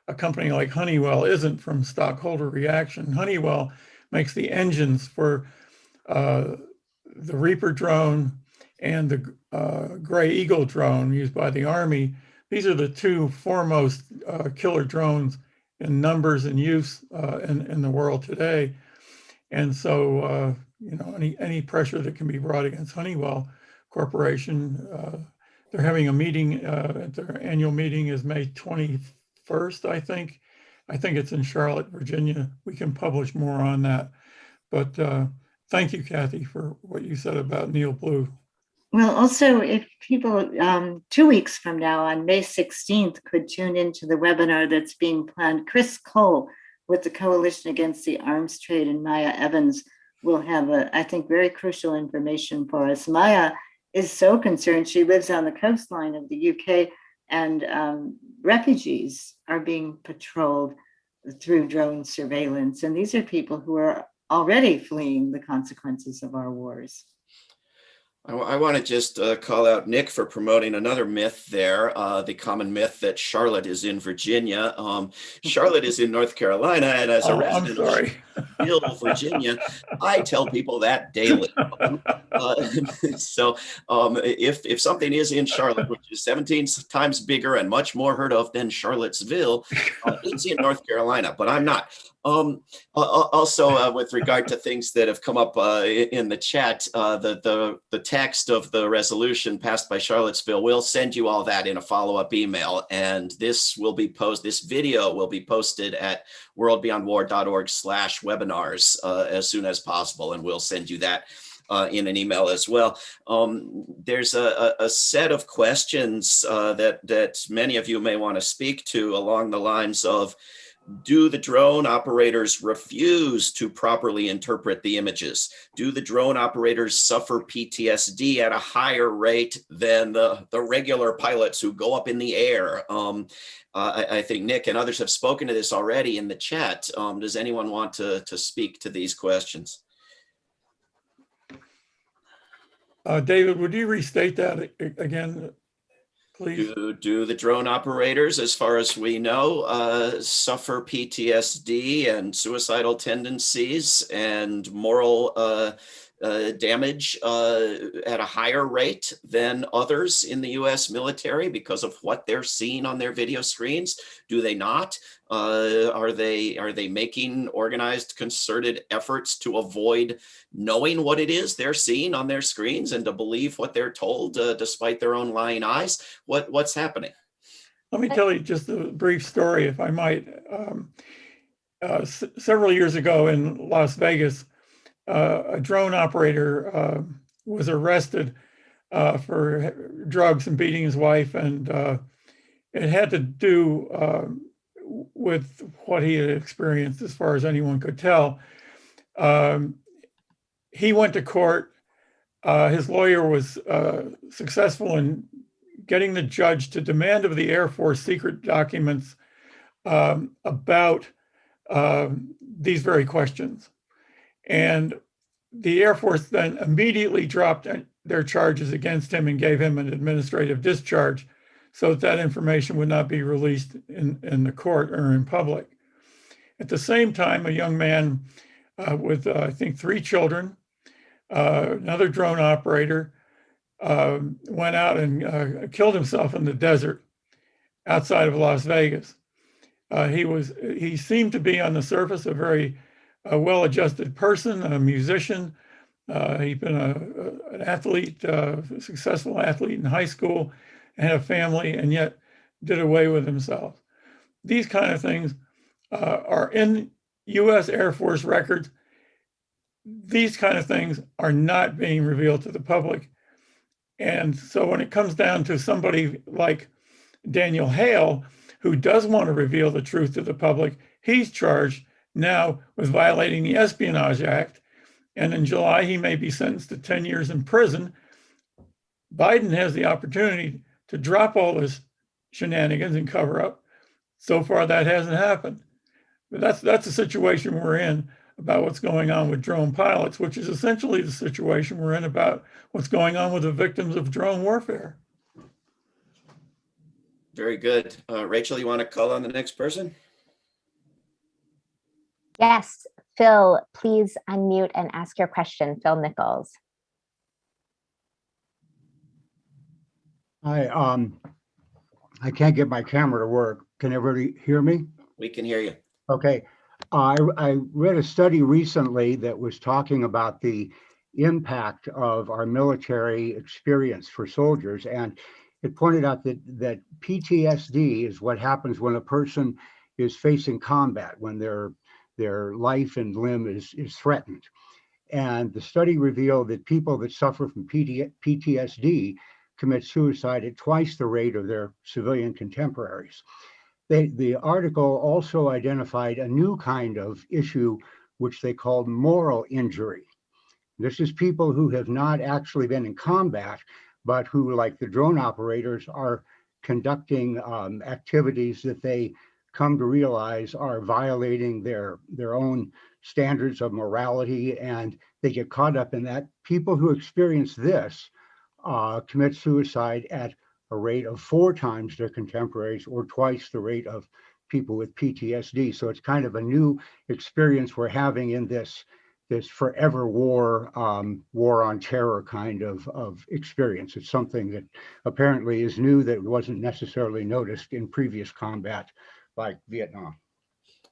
a company like Honeywell isn't from stockholder reaction. Honeywell makes the engines for the Reaper drone and the Gray Eagle drone used by the Army. These are the two foremost killer drones in numbers and use in the world today. And so, any pressure that can be brought against Honeywell Corporation, they're having a meeting, at their annual meeting is May 21st, I think. I think it's in Charlotte, Virginia. We can publish more on that. But thank you, Kathy, for what you said about Neil Blue. Well, also, if people 2 weeks from now on May 16th could tune into the webinar that's being planned, Chris Cole with the Coalition Against the Arms Trade and Maya Evans will have, I think, very crucial information for us. Maya is so concerned. She lives on the coastline of the UK, and refugees are being patrolled through drone surveillance. And these are people who are already fleeing the consequences of our wars. I want to just call out Nick for promoting another myth there, the common myth that Charlotte is in Virginia. Charlotte is in North Carolina, and as a resident of Charlottesville, Virginia, I tell people that daily. So if something is in Charlotte, which is 17 times bigger and much more heard of than Charlottesville, it's in North Carolina, but I'm not. Also, with regard to things that have come up in the chat, the text of the resolution passed by Charlottesville, we'll send you all that in a follow-up email, and this video will be posted at WorldBeyondWar.org/webinars as soon as possible, and we'll send you that in an email as well. There's a set of questions that many of you may want to speak to along the lines of Do the drone operators refuse to properly interpret the images? Do the drone operators suffer PTSD at a higher rate than the regular pilots who go up in the air? I think Nick and others have spoken to this already in the chat. Does anyone want to speak to these questions? David, would you restate that again, please? Do the drone operators, as far as we know, suffer PTSD and suicidal tendencies and moral damage at a higher rate than others in the US military because of what they're seeing on their video screens? Do they not? Are they making organized, concerted efforts to avoid knowing what it is they're seeing on their screens and to believe what they're told despite their own lying eyes? What's happening? Let me tell you just a brief story, if I might. Several years ago in Las Vegas, a drone operator was arrested for drugs and beating his wife, and it had to do with what he had experienced, as far as anyone could tell. He went to court. His lawyer was successful in getting the judge to demand of the Air Force secret documents about these very questions. And the Air Force then immediately dropped their charges against him and gave him an administrative discharge so that information would not be released in the court or in public. At the same time, a young man with, I think, 3 children, another drone operator, went out and killed himself in the desert outside of Las Vegas. He seemed to be on the surface a very well-adjusted person, a musician. He'd been an athlete, a successful athlete in high school, and had a family, and yet did away with himself. These kind of things are in U.S. Air Force records. These kind of things are not being revealed to the public. And so when it comes down to somebody like Daniel Hale, who does want to reveal the truth to the public, he's charged now with violating the Espionage Act. And in July, he may be sentenced to 10 years in prison. Biden has the opportunity to drop all this shenanigans and cover up. So far, that hasn't happened. But that's the situation we're in about what's going on with drone pilots, which is essentially the situation we're in about what's going on with the victims of drone warfare. Very good. Rachel, you want to call on the next person? Yes, Phil, please unmute and ask your question. Phil Nichols. Hi, I can't get my camera to work. Can everybody hear me? We can hear you. Okay. I read a study recently that was talking about the impact of our military experience for soldiers, and it pointed out that PTSD is what happens when a person is facing combat, when their life and limb is threatened. And the study revealed that people that suffer from PTSD commit suicide at twice the rate of their civilian contemporaries. The article also identified a new kind of issue, which they called moral injury. This is people who have not actually been in combat, but who, like the drone operators, are conducting activities that they come to realize are violating their own standards of morality, and they get caught up in that. People who experience this commit suicide at a rate of 4 times their contemporaries, or twice the rate of people with PTSD. So it's kind of a new experience we're having in this forever war on terror kind of experience. It's something that apparently is new, that wasn't necessarily noticed in previous combat like Vietnam.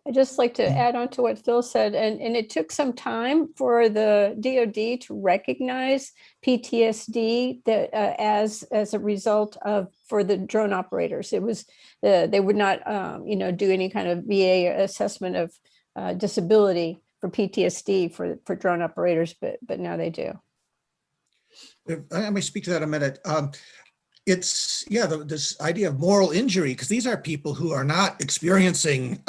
I'd just like to add on to what Phil said, and it took some time for the DoD to recognize PTSD that as a result of, for the drone operators. It was they would not do any kind of VA assessment of disability for PTSD for drone operators, but now they do. Let me speak to that a minute. it's, yeah, this idea of moral injury, because these are people who are not experiencing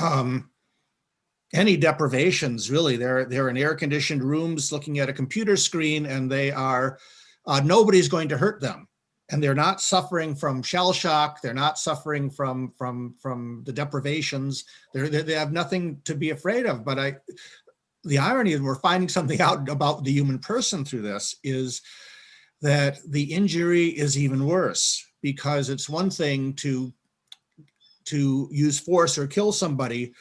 any deprivations, really. They're in air-conditioned rooms looking at a computer screen, and they are, nobody's going to hurt them. And they're not suffering from shell shock. They're not suffering from the deprivations. They have nothing to be afraid of. But the irony is we're finding something out about the human person through this is that the injury is even worse, because it's one thing to use force or kill somebody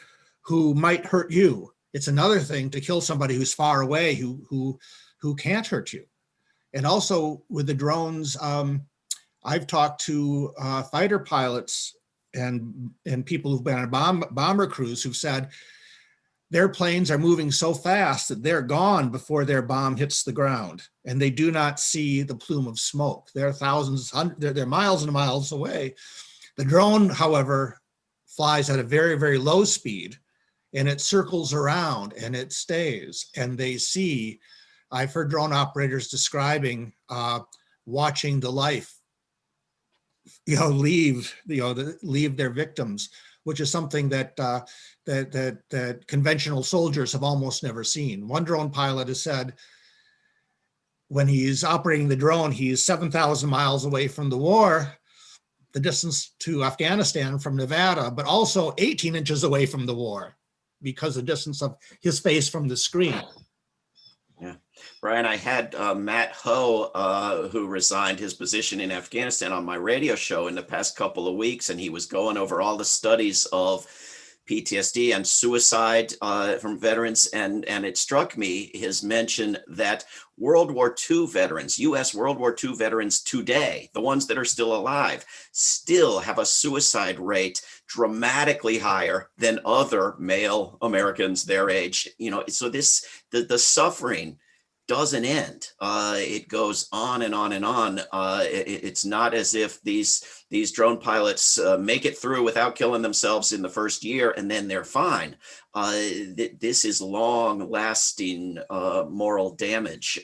who might hurt you. It's another thing to kill somebody who's far away, who can't hurt you. And also with the drones, I've talked to fighter pilots and people who've been on bomber crews who've said their planes are moving so fast that they're gone before their bomb hits the ground, and they do not see the plume of smoke. They're they're miles and miles away. The drone, however, flies at a very, very low speed, and it circles around and it stays, and they see. I've heard drone operators describing watching the life, leave their victims, which is something that that conventional soldiers have almost never seen. One drone pilot has said when he's operating the drone, he's 7,000 miles away from the war, the distance to Afghanistan from Nevada, but also 18 inches away from the war because the distance of his face from the screen. Yeah, Brian, I had Matt Ho, who resigned his position in Afghanistan, on my radio show in the past couple of weeks, and he was going over all the studies of PTSD and suicide from veterans, and it struck me his mention that World War II veterans, U.S. World War II veterans today, the ones that are still alive, still have a suicide rate dramatically higher than other male Americans their age. So the suffering doesn't end. It goes on and on and on. It's not as if these drone pilots make it through without killing themselves in the first year and then they're fine. This is long-lasting moral damage.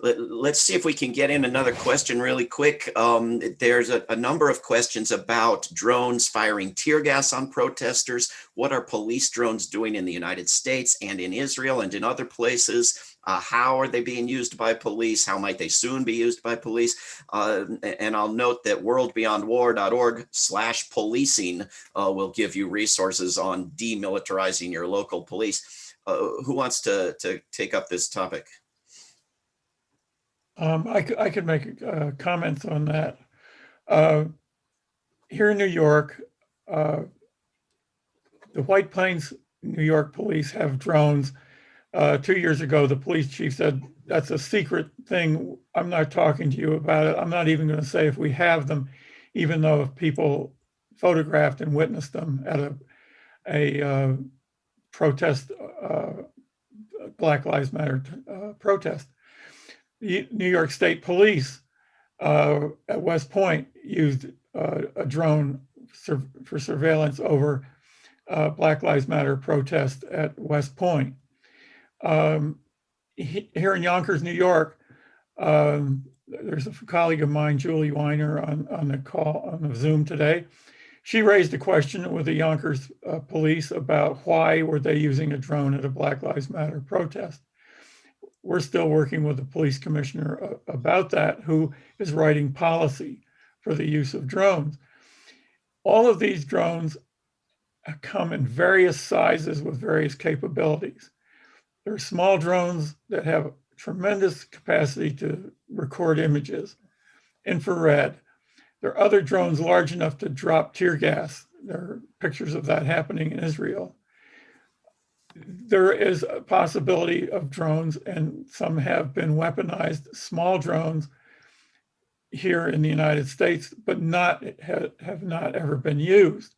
Let's see if we can get in another question really quick. There's a number of questions about drones firing tear gas on protesters. What are police drones doing in the United States and in Israel and in other places? How are they being used by police? How might they soon be used by police? And I'll note that WorldBeyondWar.org/policing will give you resources on demilitarizing your local police. Who wants to take up this topic? I could make comments on that. Here in New York, the White Plains, New York police have drones. 2 years ago, the police chief said, that's a secret thing. I'm not talking to you about it. I'm not even going to say if we have them, even though if people photographed and witnessed them at a protest, Black Lives Matter protest. The New York State Police at West Point used a drone for surveillance over Black Lives Matter protest at West Point. Here in Yonkers, New York, there's a colleague of mine, Julie Weiner, on the call on the Zoom today. She raised a question with the Yonkers police about why were they using a drone at a Black Lives Matter protest. We're still working with the police commissioner about that, who is writing policy for the use of drones. All of these drones come in various sizes with various capabilities. There are small drones that have tremendous capacity to record images, infrared. There are other drones large enough to drop tear gas. There are pictures of that happening in Israel. There is a possibility of drones, and some have been weaponized, small drones here in the United States, but have not ever been used.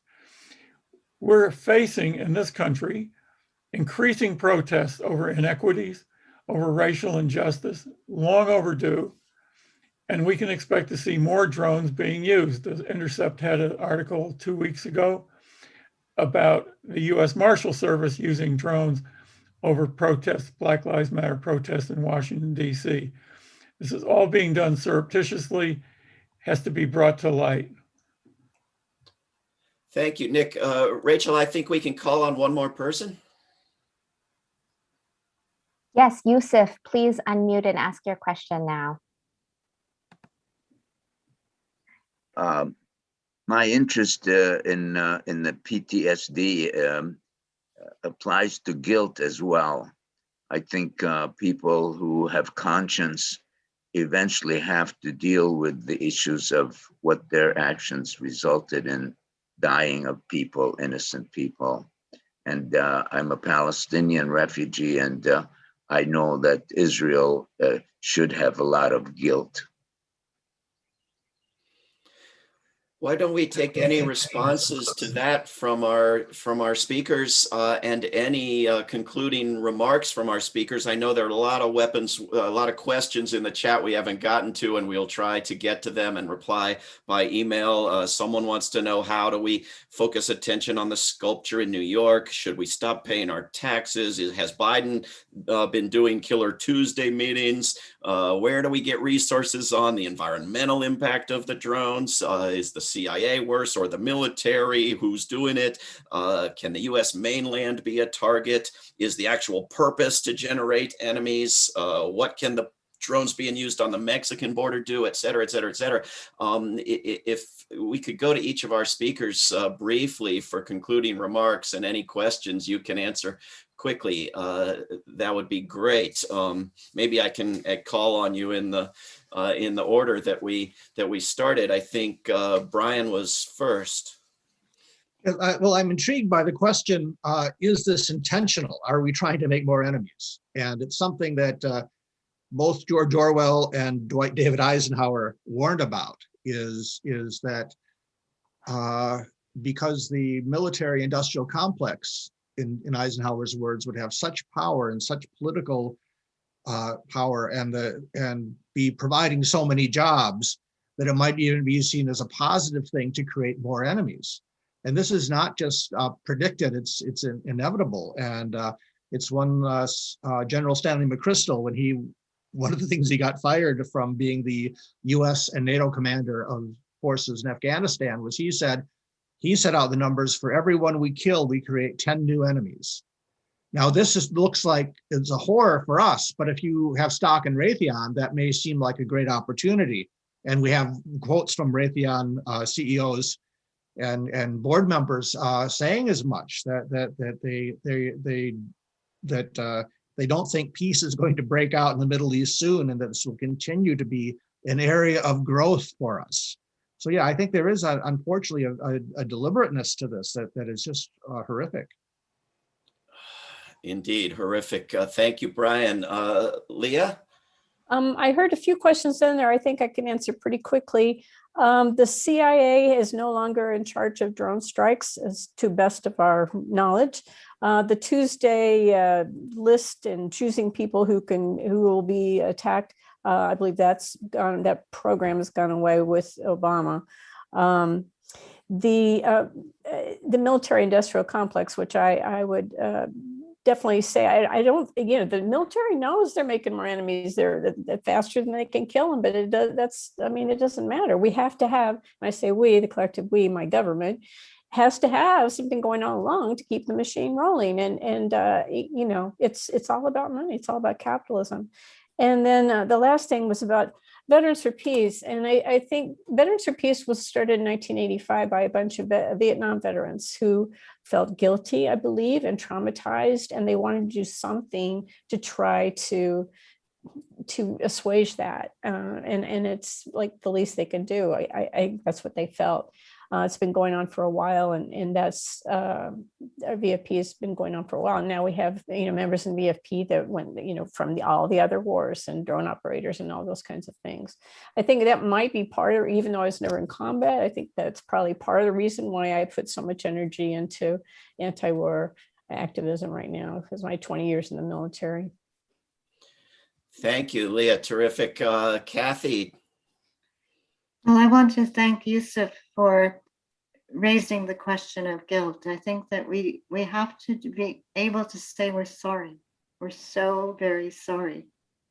We're facing in this country increasing protests over inequities, over racial injustice, long overdue, and we can expect to see more drones being used. The Intercept had an article 2 weeks ago about the U.S. Marshal Service using drones over protests, Black Lives Matter protests in Washington, D.C. This is all being done surreptitiously, has to be brought to light. Thank you, Nick. Rachel, I think we can call on one more person. Yes, Yusuf, please unmute and ask your question now. My interest in the PTSD applies to guilt as well. I think people who have conscience eventually have to deal with the issues of what their actions resulted in dying of people, innocent people. And I'm a Palestinian refugee, and I know that Israel should have a lot of guilt. Why don't we take any responses to that from our speakers and any concluding remarks from our speakers? I know there are a lot of questions in the chat we haven't gotten to, and we'll try to get to them and reply by email. Someone wants to know, how do we focus attention on the sculpture in New York? Should we stop paying our taxes? Has Biden been doing Killer Tuesday meetings? Where do we get resources on the environmental impact of the drones? Is the CIA worse, or the military? Who's doing it? Can the US mainland be a target? Is the actual purpose to generate enemies? What can the drones being used on the Mexican border do, et cetera, et cetera, et cetera? If we could go to each of our speakers briefly for concluding remarks and any questions you can answer quickly, that would be great. Maybe I can call on you in the order that we started. I think Brian was first. Well, I'm intrigued by the question, is this intentional? Are we trying to make more enemies? And it's something that both George Orwell and Dwight David Eisenhower warned about, is that because the military industrial complex, in Eisenhower's words, would have such power and such political power and be providing so many jobs, that it might even be seen as a positive thing to create more enemies. And this is not just predicted, it's inevitable. And it's one General Stanley McChrystal, one of the things he got fired from being the US and NATO commander of forces in Afghanistan was he set out the numbers: for everyone we kill, we create 10 new enemies. Now, this looks like it's a horror for us, but if you have stock in Raytheon, that may seem like a great opportunity. And we have quotes from Raytheon CEOs and board members saying as much, that they don't think peace is going to break out in the Middle East soon, and that this will continue to be an area of growth for us. So yeah, I think there is unfortunately a deliberateness to this that is just horrific. Indeed, horrific. Thank you, Brian. Leah? I heard a few questions in there I think I can answer pretty quickly. The CIA is no longer in charge of drone strikes, as to best of our knowledge. The Tuesday list and choosing people who will be attacked, I believe that program has gone away with Obama. The military industrial complex, which I would definitely say, I don't, the military knows they're making more enemies. They're faster than they can kill them, but it doesn't matter. We have to have, and I say we, the collective we, my government, has to have something going on along to keep the machine rolling. And it's all about money. It's all about capitalism. And then the last thing was about Veterans for Peace. And I think Veterans for Peace was started in 1985 by a bunch of Vietnam veterans who felt guilty, I believe, and traumatized. And they wanted to do something to try to assuage that. And it's like the least they can do. I that's what they felt. It's been going on for a while, and that's VFP has been going on for a while. And now we have members in VFP that went from all the other wars and drone operators and all those kinds of things. I think that might be part of, even though I was never in combat, I think that's probably part of the reason why I put so much energy into anti-war activism right now, because my 20 years in the military. Thank you, Leah. Terrific. Kathy. Well, I want to thank Yusuf for raising the question of guilt. I think that we have to be able to say we're sorry. We're so very sorry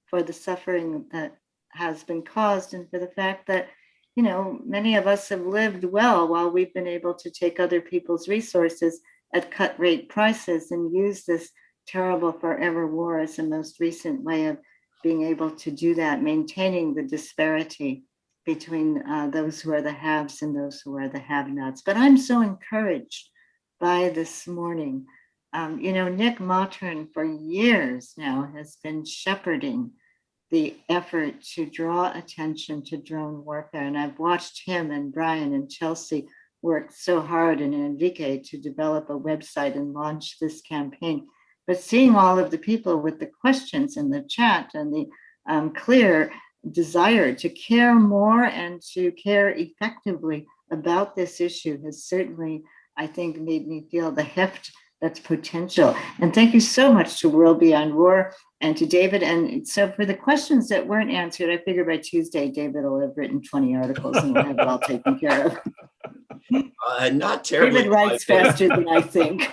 for the suffering that has been caused, and for the fact that you know, many of us have lived well while we've been able to take other people's resources at cut rate prices and use this terrible forever war as the most recent way of being able to do that, maintaining the disparity between those who are the haves and those who are the have-nots. But I'm so encouraged by this morning. You know, Nick Mautern for years now has been shepherding the effort to draw attention to drone warfare. And I've watched him and Brian and Chelsea work so hard, and Enrique, to develop a website and launch this campaign. But seeing all of the people with the questions in the chat and the clear desire to care more and to care effectively about this issue has certainly, I think, made me feel the heft that's potential. And thank you so much to World Beyond War and to David. And so for the questions that weren't answered, I figure by Tuesday, David will have written 20 articles and we'll have it all taken care of. Not terribly. David writes faster than I think.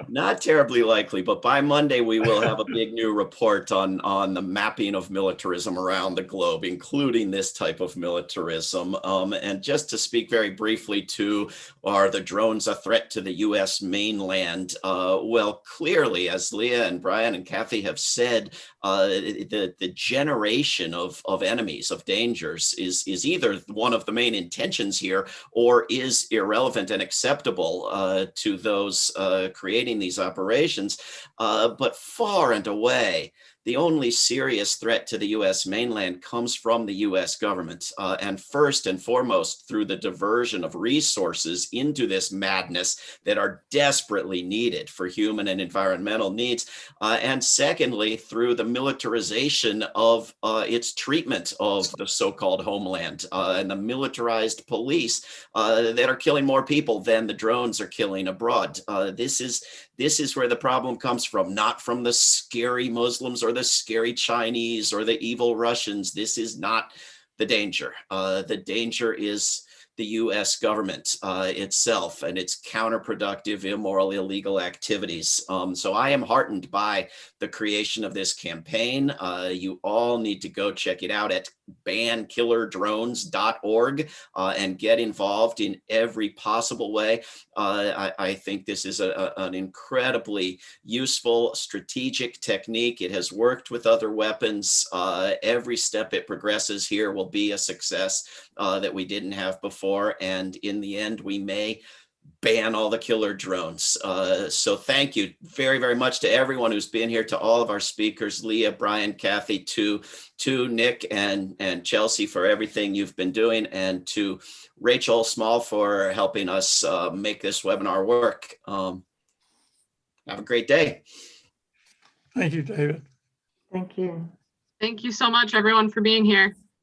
Not terribly likely, but by Monday we will have a big new report on the mapping of militarism around the globe, including this type of militarism. And just to speak very briefly to, are the drones a threat to the U.S. mainland? Well, clearly, as Leah and Brian and Kathy have said, the generation of enemies, of dangers, is either one of the main intentions here or is irrelevant and acceptable to those creating these operations. But far and away, the only serious threat to the U.S. mainland comes from the U.S. government, and first and foremost through the diversion of resources into this madness that are desperately needed for human and environmental needs, and secondly, through the militarization of its treatment of the so-called homeland and the militarized police that are killing more people than the drones are killing abroad. This is where the problem comes from, not from the scary Muslims or the scary Chinese or the evil Russians. This is not the danger. The danger is the U.S. government itself and its counterproductive, immoral, illegal activities. So I am heartened by the creation of this campaign. You all need to go check it out at bankillerdrones.org and get involved in every possible way. I think this is an incredibly useful strategic technique. It has worked with other weapons. Every step it progresses here will be a success that we didn't have before. And in the end, we may ban all the killer drones. So thank you very, very much to everyone who's been here, to all of our speakers, Leah, Brian, Kathy, to Nick and Chelsea for everything you've been doing, and to Rachel Small for helping us make this webinar work. Have a great day. Thank you, David. Thank you. Thank you so much, everyone, for being here.